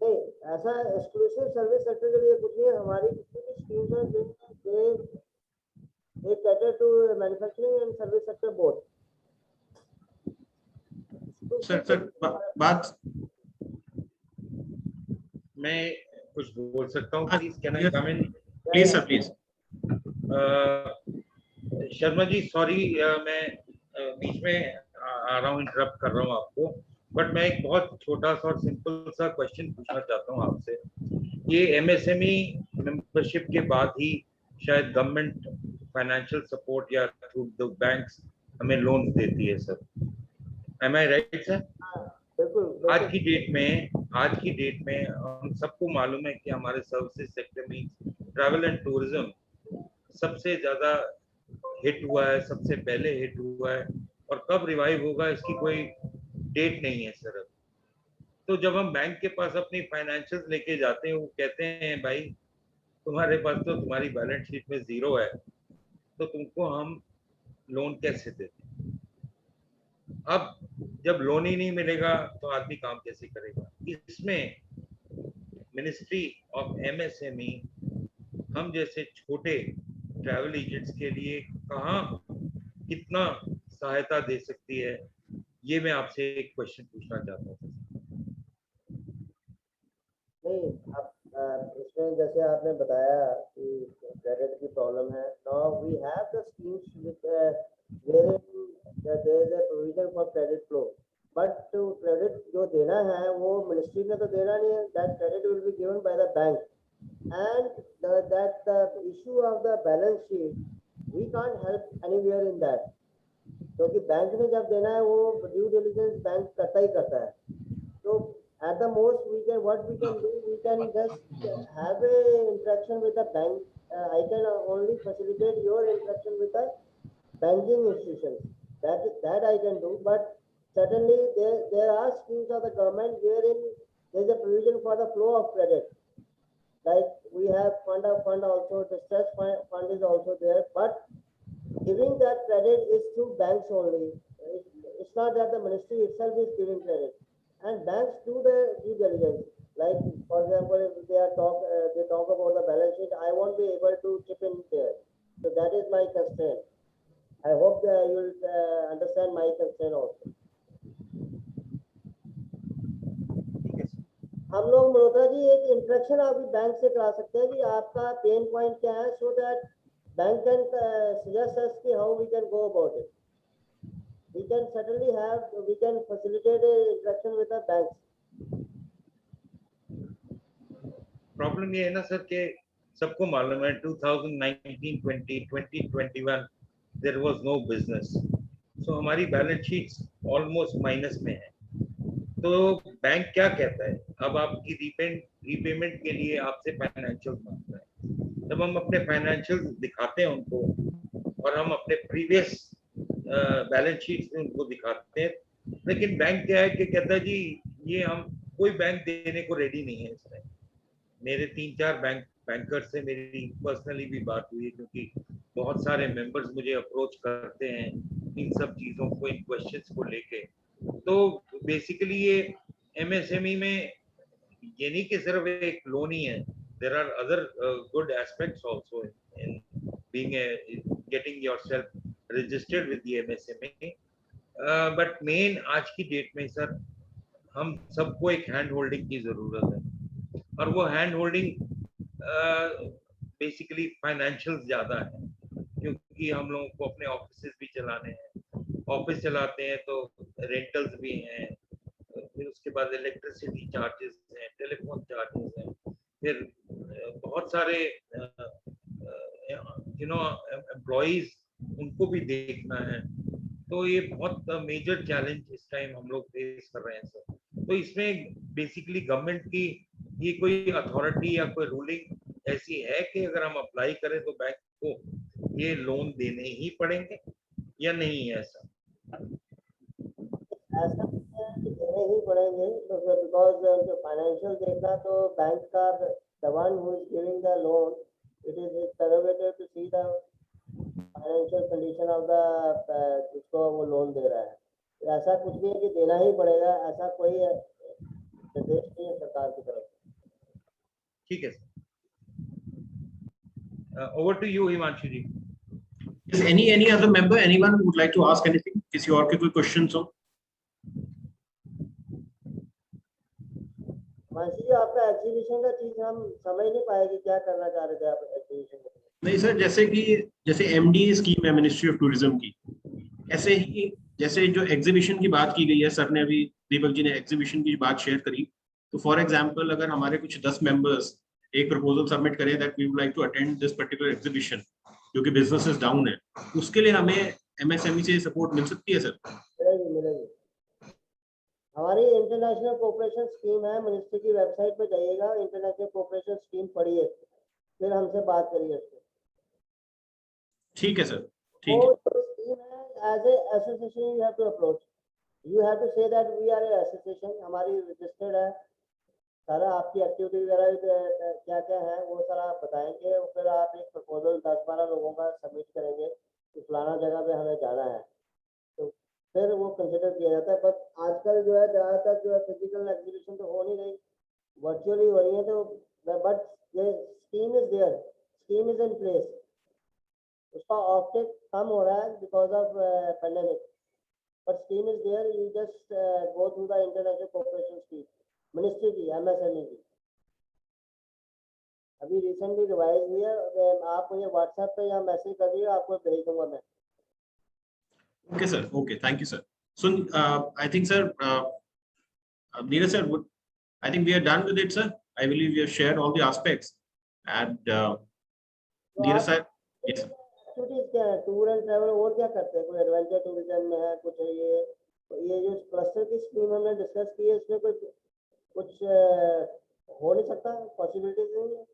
नहीं, ऐसा एक्सक्लूसिव सर्विस सेक्टर के लिए कुछ नहीं है। हमारी जितनी भी स्कीम्स हैं they cater to manufacturing and service sector both. Sir बात मैं कुछ बोल सकता हूँ please? Can I come in? Please sir, please. Sharma ji sorry, मैं बीच में आ रहा हूँ, इंटरप्ट कर रहा हूँ आपको, बट मैं एक बहुत छोटा सा और सिंपल सा क्वेश्चन पूछना चाहता हूँ आपसे। ये एमएसएमई मेंबरशिप के बाद ही शायद गवर्नमेंट फाइनेंशियल सपोर्ट या थ्रू द बैंक्स हमें लोन देती है सर, एम आई राइट सर? बिल्कुल। आज की डेट में हम सबको मालूम है कि हमारे सर्विसेज सेक्टर में ट्रैवल एंड टूरिज्म सबसे ज्यादा हिट हुआ है, सबसे पहले हिट हुआ है, और कब रिवाइव होगा इसकी कोई डेट नहीं है सर। तो जब हम बैंक के पास अपनी फाइनेंशियल लेके जाते हैं, वो कहते हैं भाई तुम्हारे पास तो तुम्हारी बैलेंस शीट में जीरो है, तो तुमको हम लोन कैसे देते? अब जब लोन ही नहीं मिलेगा तो आदमी काम कैसे करेगा? इसमें मिनिस्ट्री ऑफ एमएसएमई हम जैसे छोटे ट्रैवल एजेंट्स के लिए कहाँ कितना सहायता दे सकती है, ये मैं आपसे एक क्वेश्चन पूछना चाहता हूँ। नहीं, आप इसमें जैसे आपने बताया कि क्रेडिट की प्रॉब्लम है। Now we have the schemes with wherein there is a provision for credit flow, but to credit जो देना है वो मिनिस्ट्री ने तो देना नहीं है, that credit will be given by the bank, and the issue of the balance sheet we can't help anywhere in that, क्योंकि बैंक ने जब देना है वो ड्यू डिलिजेंस बैंक करता ही करता है। तो at the most what we can do, we can just have a interaction with the bank. I can only facilitate your interaction with the banking institutions. That I can do, but certainly there are schemes of the government wherein there is a provision for the flow of credit. like we have fund also, distress fund is also there, but giving that credit is through banks only. It's not that the ministry itself is giving credit, and banks do the due diligence. Like for example, if they talk about the balance sheet, I won't be able to chip in there. So that is my constraint. I hope that you will understand my constraint also. हम लोग मल्होत्रा जी एक interaction आप bank से करा सकते हैं कि आपका पेन पॉइंट क्या है, so that bank can suggest us कि how we can go about it. We can certainly we can facilitate a interaction with the banks. Problem ये है ना सर कि सबको मालूम है 2019, 20, 2021 देयर वाज नो बिजनेस, सो हमारी बैलेंस शीट्स ऑलमोस्ट माइनस में है. तो बैंक क्या कहता है, अब आपकी रीपेमेंट के लिए आपसे फाइनेंशियल मांगता है. जब हम अपने फाइनेंशियल दिखाते हैं उनको और हम अपने प्रीवियस बैलेंस शीट में उनको दिखाते हैं, लेकिन बैंक क्या है कि कहता है जी ये हम कोई बैंक देने को रेडी नहीं है. इसमें मेरे 3-4 बैंकर से मेरी पर्सनली भी बात हुई है, क्योंकि बहुत सारे मेंबर्स मुझे अप्रोच करते हैं इन सब चीज़ों को, इन क्वेश्चंस को लेके. तो बेसिकली ये एमएसएमई में ये नहीं कि सिर्फ एक लोन ही है, there are other good aspects also in being getting yourself registered with the MSME. But main आज की डेट में सर हम सबको एक हैंड होल्डिंग की जरूरत है, और वो हैंड होल्डिंग बेसिकली फाइनेंशियल ज्यादा है, क्योंकि हम लोगों को अपने ऑफिस भी चलाने हैं. ऑफिस चलाते हैं तो रेंटल्स भी हैं, फिर उसके बाद इलेक्ट्रिसिटी चार्जेस हैं, टेलीफोन चार्जेस हैं, फिर बहुत सारे एम्प्लॉइज उनको भी देखना है. तो ये बहुत मेजर चैलेंज इस टाइम हम लोग फेस कर रहे हैं सर. तो इसमें बेसिकली गवर्नमेंट की ये कोई अथॉरिटी या कोई रूलिंग ऐसी है कि अगर हम अप्लाई करें तो बैंक को ये लोन देने ही पड़ेंगे या नहीं है ऐसा? ऐसा देने ही पड़ेंगे, तो बिकॉज फाइनेंशियल देखना तो बैंक का the one who is giving the loan, it is his prerogative to see the financial condition of the जिसको वो लोन दे रहा है. ऐसा कुछ भी है कि देना ही पड़ेगा, ऐसा कोई निर्देश नहीं है सरकार की तरफ. ठीक है sir. Over to you, Himanshu ji. Is any other member, anyone who would like to ask anything? किसी और के कोई questions हो? मानसी जी, आपका एग्जीबिशन का चीज हम समझ नहीं पाए कि क्या करना चाह रहे थे आप एग्जीबिशन में. नहीं सर, जैसे MD स्कीम है मिनिस्ट्री ऑफ टूरिज्म की, ऐसे ही जैसे जो एग्जीबिशन की बात की गई है, सर ने अभी दीपक जी ने एग्जीबिशन की बात शेयर करी, तो फॉर एग्जांपल अगर हमारे कुछ 10 मेंबर्स एक प्रपोजल सबमिट करें that we would like to attend this particular exhibition, जो कि बिजनेसेस डाउन है, उसके लिए हमें MSME से सपोर्ट मिल सकती है सर? मिलेगी. हमारी इंटरनेशनल कोऑपरेशन स्कीम है, मिनिस्ट्री की वेबसाइट पे जाइएगा, इंटरनेशनल कोऑपरेशन स्कीम पढ़िए, फिर हमसे बात करिए. ठीक है सर, ठीक है. As a association you have to approach, you have to say that we are a association, हमारी रजिस्टर्ड है, सारा आपकी एक्टिविटी वगैरह क्या क्या है वो सारा आप बताएंगे, और फिर आप एक प्रपोजल 10-12 लोगों का सबमिट करेंगे कि फलाना जगह पे हमें जाना है, तो फिर वो कंसिडर किया जाता है. बट आजकल जो है ज़्यादातर जो है फिजिकल एग्जीबिशन तो हो नहीं रही, वर्चुअली हो रही है. तो बट ये scheme is there, scheme is in place. उसका ऑफटेक कम हो रहा है because of pandemic, but scheme is there. You just go through the international cooperation scheme ministry की, MSME की. अभी रिसेंटली रिवाइज हुई है, आप मुझे व्हाट्सएप पे या मैसेज कर दिए, आपको भेज दूंगा मैं. Okay sir, okay, thank you sir. So I think sir, Neeraj sir, I think we are done with it sir. I believe we have shared all the aspects, and Neeraj sir, yes. Activities क्या है, tour and travel और क्या करते हैं, कोई adventure tourism में है कुछ है, ये जो क्लस्टर की स्कीम हमने डिस्कस की है, इसमें कोई कुछ हो नहीं सकता, पॉसिबिलिटीज नहीं है?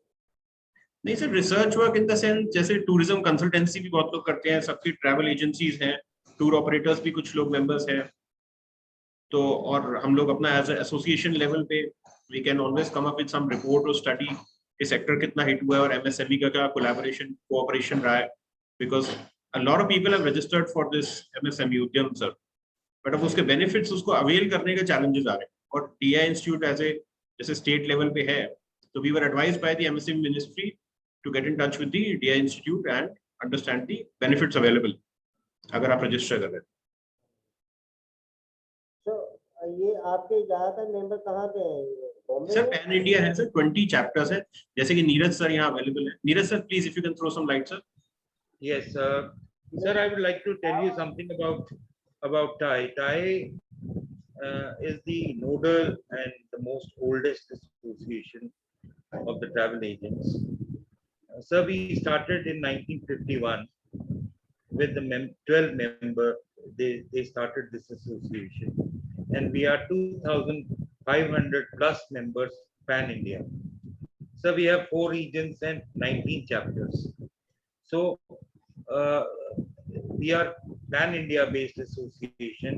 नहीं sir, research work in the sense जैसे टूरिज्म कंसल्टेंसी भी बहुत लोग करते हैं, सबकी ट्रैवल एजेंसीज हैं, टूर ऑपरेटर्स भी कुछ लोग मेंबर्स हैं, तो और हम लोग अपना एज एसोसिएशन लेवल पे we can always come up with some report और स्टडी ये सेक्टर कितना हिट हुआ है और MSME का क्या कोलैबोरेशन कोऑपरेशन रहा है, because a lot of people have registered for this MSME उद्यम सर, बट अब उसके बेनिफिट्स उसको अवेल करने के चैलेंजेस आ रहे हैं। और DI इंस्टीट्यूट एज ए जैसे स्टेट लेवल पे है, तो we were advised by the MSME ministry to get in touch with the DI institute and understand the benefits available अगर आप रजिस्टर कर रहे हैं। तो ये आपके ज्यादातर मेंबर कहाँ पे हैं? बॉम्बे सर में? पैन इंडिया है सर, 20 चैप्टर्स है, जैसे कि नीरज सर यहाँ अवेलेबल है। Neeraj sir please if you can throw some light sir. Yes, sir, I would like to tell you something about TIE. TIE is the nodal and the most oldest association of the travel agents. Sir, we started in 1951 with the 12 member. They started this association, and we are 2,500 plus members pan India. So we have 4 regions and 19 chapters. So we are pan India based association,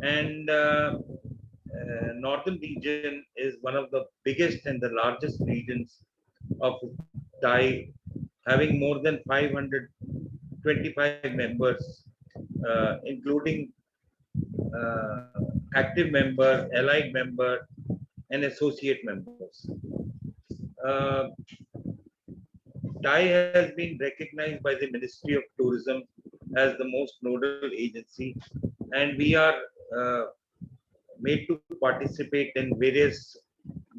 and northern region is one of the biggest and the largest regions of TIE, having more than 525 members, including active member, allied member, and associate members. TIE has been recognized by the Ministry of Tourism as the most nodal agency, and we are made to participate in various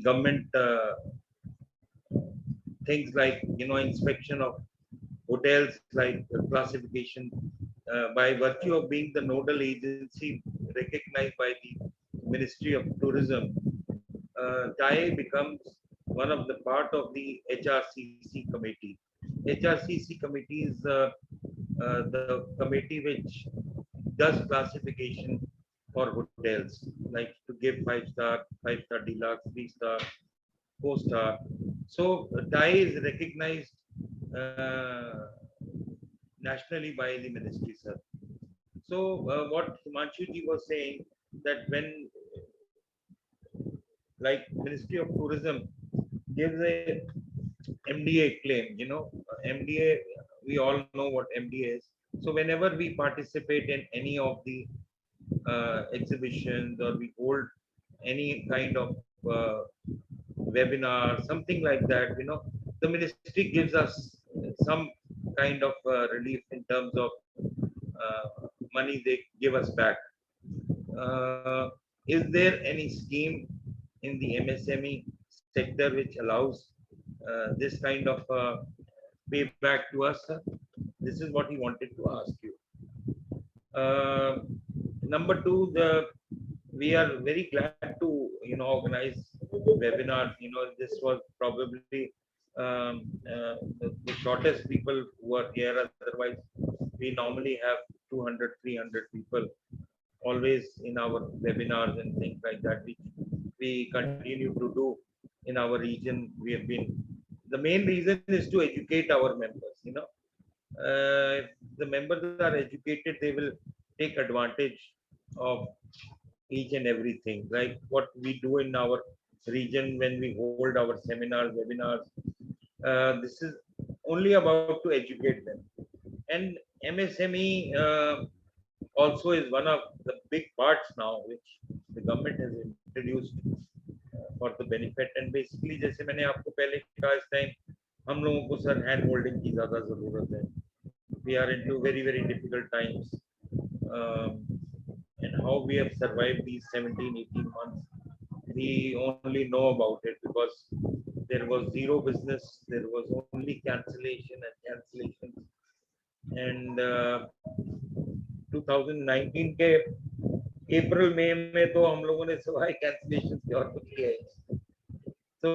government things like, inspection of hotels, like classification. By virtue of being the nodal agency recognized by the Ministry of Tourism, TIE becomes one of the part of the HRCC committee. HRCC committee is the committee which does classification for hotels, like to give 5-star, 5-star deluxe, 3-star, 4-star. So TIE is recognized nationally by the ministry, sir. So what Himanshu ji was saying, that when like Ministry of Tourism gives a MDA claim, MDA, we all know what MDA is. So whenever we participate in any of the exhibitions, or we hold any kind of webinar, something like that, the ministry gives us some kind of relief in terms of money they give us back. Is there any scheme in the MSME sector which allows this kind of payback to us, sir? This is what he wanted to ask you. Number 2, we are very glad to organize webinars. This was probably the shortest people who are here. Otherwise, we normally have 200, 300 people always in our webinars and things like that, which we continue to do in our region. We have been, the main reason is to educate our members. If the members are educated, they will take advantage of each and everything, like what we do in our region when we hold our seminars, webinars. This is only about to educate them. And MSME also is one of the big parts now which the government has introduced for the benefit. And basically, जैसे मैंने आपको पहले कहा, इस time हम लोगों को sir hand holding की ज़्यादा ज़रूरत है. We are into very, very difficult times, and how we have survived these 17-18 months, we only know about it because there was zero business, there was only cancellation and cancellation. And 2019 के अप्रैल मई में तो हम लोगों ने सिवाय cancellation के और कुछ किया है. तो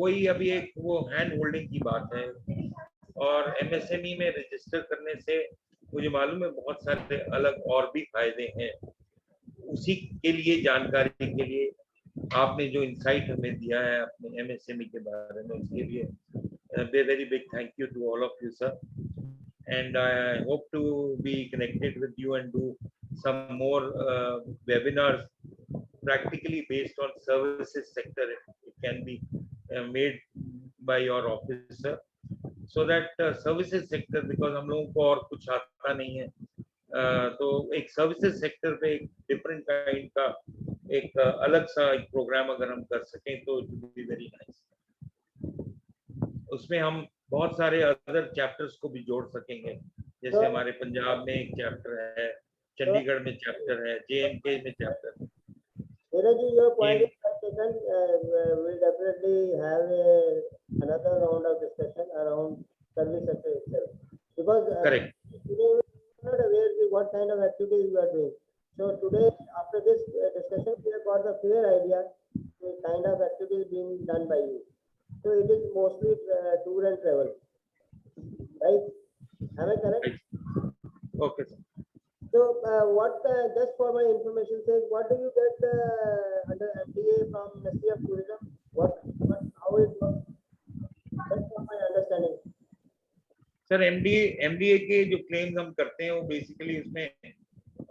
वही अभी एक वो हैंड होल्डिंग की बात है. और MSME में रजिस्टर करने से मुझे मालूम है बहुत सारे अलग और भी फायदे हैं. उसी के लिए, जानकारी के लिए आपने जो इंसाइट हमें दिया है अपने MSME के बारे में, उसके लिए very big thank you to all of you, sir. And I hope to be connected with you and do some more webinars practically based on services sector. It can be made by your officer, so that services sector, because हम लोगों को और कुछ आता नहीं है, तो एक सर्विसेज सेक्टर पे एक डिफरेंट काइंड का एक अलग सा एक प्रोग्राम अगर हम कर सकें तो it will be very nice. उसमें हम बहुत सारे अदर चैप्टर्स को भी जोड़ सकेंगे, जैसे हमारे पंजाब में एक चैप्टर है, चंडीगढ़ में चैप्टर है, JNK में चैप्टर है। Neeraj ji, your point is well taken. We'll definitely have another round of discussion around service sector itself, because Correct. today we are not aware of what kind of activities we are doing. So today, after this discussion, we have got the fair idea the kind of activities being done by you. So it is mostly tour and travel, right? Am I correct? Right. Okay, sir. So what just for my information sake, what do you get under MDA from Ministry of Tourism? What how it works? Just for my understanding. Sir MDA के जो claims हम करते हैं वो basically उसमें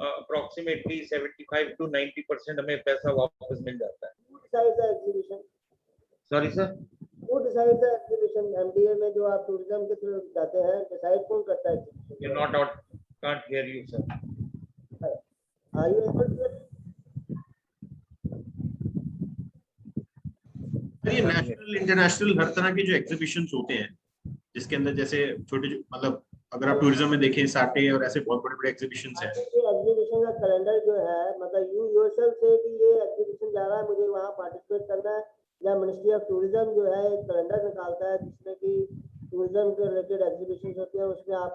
approximately 75 to 90% हमें पैसा वापस मिल जाता है। Who decides the exhibition? Sorry sir, Who decides the exhibition? MDA में जो आप tourism के थ्रू जाते हैं, decide कौन करता है exhibition? you're not out, can't hear you sir. Are you able to hear me? ये नेशनल इंटरनेशनल हर तरह के जो एग्जीबिशंस होते हैं, जिसके अंदर जैसे छोटे मतलब अगर आप टूरिज्म में देखें साटे और ऐसे बहुत बड़े बड़े एग्जीबिशंस हैं। ये एग्जीबिशन का कैलेंडर जो है, मतलब यू योरसेल्फ से कि ये एग्जीबिशन जा रहा है, मुझे वहाँ पार्टिसिपेट करना है, या मिनिस्ट्री ऑफ टूरिज्म जो है एक कैलेंडर निकालता है जिसमें कि टूरिज्म के रिलेटेड एग्जीबिशंस होते हैं, उसमें आप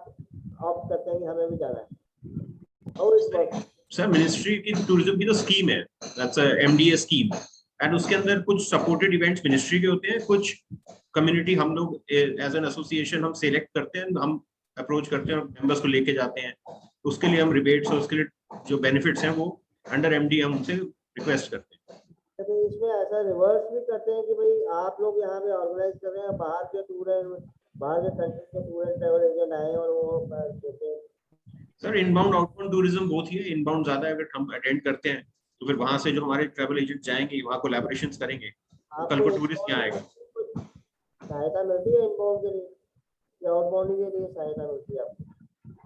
ऑप्ट करते हैं कि हमें भी जाना है। How it works? Sir ministry की टूरिज्म की तो स्कीम है, that's a MDA scheme, and उसके अंदर कुछ सपोर्टेड इवेंट्स मिनिस्ट्री के होते हैं, कुछ कम्युनिटी हम लोग एज एन एसोसिएशन हम सिलेक्ट करते हैं, हम अप्रोच करते हैं और मेंबर्स को लेके जाते हैं। उसके लिए हम रिबेट्स और उसके लिए जो बेनिफिट्स हैं वो अंडर MD हम उनसे रिक्वेस्ट करते हैं। तो इसमें ऐसा रिवर्स भी करते हैं कि भाई आप लोग यहाँ पे ऑर्गेनाइज कर रहे हैं, बाहर के टूर एंड बाहर के कंट्री के टूर एंड ट्रैवल एजेंट आए और वो देते हैं? सर इनबाउंड आउटबाउंड टूरिज्म बहुत ही है, इनबाउंड ज्यादा है, अगर हम अटेंड करते हैं तो फिर वहां से जो हमारे ट्रैवल एजेंट जाएंगे वहां कोलैबोरेशंस करेंगे, तो कल को टूरिस्ट यहाँ आएगा। सहायता मिलती है इनबाउंड के लिए या आउटबाउंड के लिए सहायता मिलती है आपको?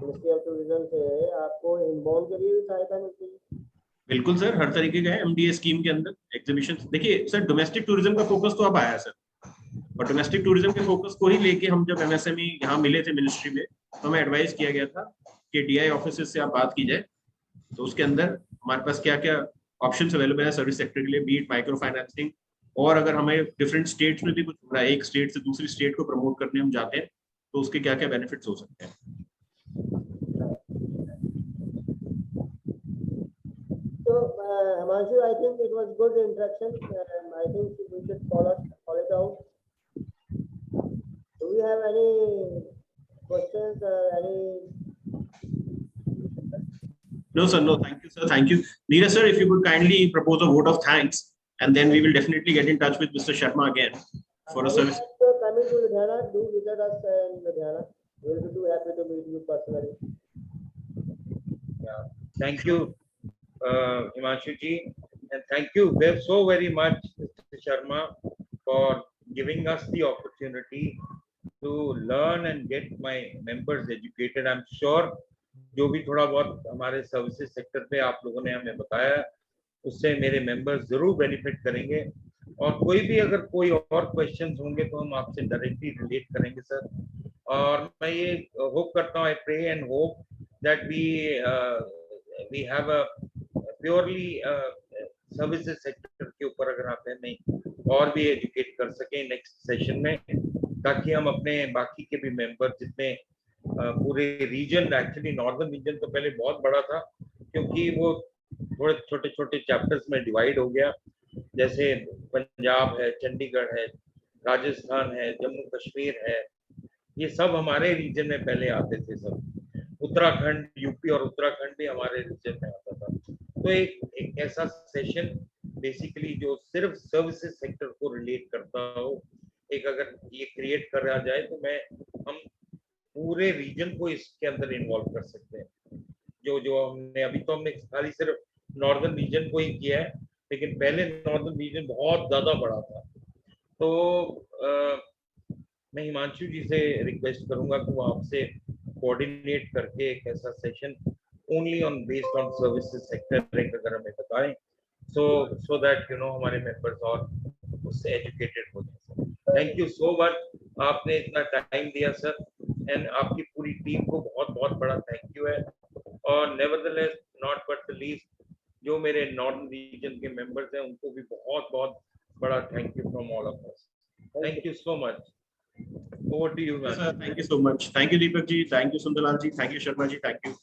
मिनिस्ट्री ऑफ टूरिज्म से आपको इनबाउंड के लिए भी सहायता मिलती है? बिल्कुल सर, हर तरीके का है MDA स्कीम के अंदर एग्जीबिशन। देखिए सर डोमेस्टिक टूरिज्म का फोकस तो अब आया है सर, और डोमेस्टिक टूरिज्म के फोकस को ही लेके हम जब MSME यहाँ मिले थे मिनिस्ट्री में, तो हमें एडवाइस किया गया था कि DI ऑफिस से आप बात की जाए, तो उसके अंदर हमारे पास क्या क्या ऑप्शंस अवेलेबल है सर्विस सेक्टर के लिए, बीट माइक्रो फाइनेंसिंग, और अगर हमें डिफरेंट स्टेट्स में भी कुछ हो रहा है, एक स्टेट से दूसरी स्टेट को प्रमोट करने हम जाते हैं, तो उसके क्या क्या बेनिफिट्स हो सकते हैं। So, Himanshu, I think it was good interaction. I think we should follow it out. Do we have any questions or any? No sir, no, thank you sir, thank you. Neeraj sir, if you could kindly propose a vote of thanks, and then we will definitely get in touch with Mr. Sharma again for a service. Coming to Ludhiana, do visit us in Ludhiana. We will be too happy to meet you personally. Yeah, thank you Himanshu ji, and thank you so very much Mr. Sharma for giving us the opportunity to learn and get my members educated. I'm sure जो भी थोड़ा बहुत हमारे services sector पे आप लोगों ने हमें बताया उससे मेरे मेंबर्स जरूर बेनिफिट करेंगे, और कोई भी अगर कोई और क्वेश्चंस होंगे तो हम आपसे डायरेक्टली रिलेट करेंगे सर। और मैं ये होप करता हूँ, I pray and hope that we have a purely services sector के ऊपर अगर आप नहीं और भी एजुकेट कर सकें नेक्स्ट सेशन में, ताकि हम अपने बाकी के भी मेंबर जितने पूरे रीजन, एक्चुअली नॉर्दर्न रीजन तो पहले बहुत बड़ा था क्योंकि वो थोड़े छोटे छोटे चैप्टर्स में डिवाइड हो गया, जैसे पंजाब है, चंडीगढ़ है, राजस्थान है, जम्मू कश्मीर है, ये सब हमारे रीजन में पहले आते थे सब। उत्तराखंड, यूपी और उत्तराखंड भी हमारे रीजन में आता था। तो एक ऐसा सेशन बेसिकली जो सिर्फ सर्विसेज सेक्टर को रिलेट करता हो, एक अगर ये क्रिएट करा जाए तो हम पूरे रीजन को इसके अंदर इन्वॉल्व कर सकते हैं। जो हमने अभी तो हमने खाली सिर्फ नॉर्दर्न रीजन को ही किया है, लेकिन पहले नॉर्दर्न रीजन बहुत ज्यादा बड़ा था। तो मैं हिमांशु जी से रिक्वेस्ट करूंगा कि वो आपसे कोऑर्डिनेट करके एक ऐसा session only on based on services sector एक अगर हमें बताएं, so that हमारे मेंबर्स और उससे एजुकेटेड हो जाए। थैंक यू सो मच, आपने इतना टाइम दिया सर, एंड आपकी पूरी टीम को बहुत बहुत बड़ा थैंक यू है। और nevertheless not but the least, जो मेरे नॉर्दर्न रीजन के मेंबर्स हैं उनको भी बहुत बहुत बड़ा thank you from all of us. Thank you so much. Over to you. Thank you so much. Thank you, Deepak ji. Thank you, Sundarlal ji. Thank you, Sharma ji. Thank you.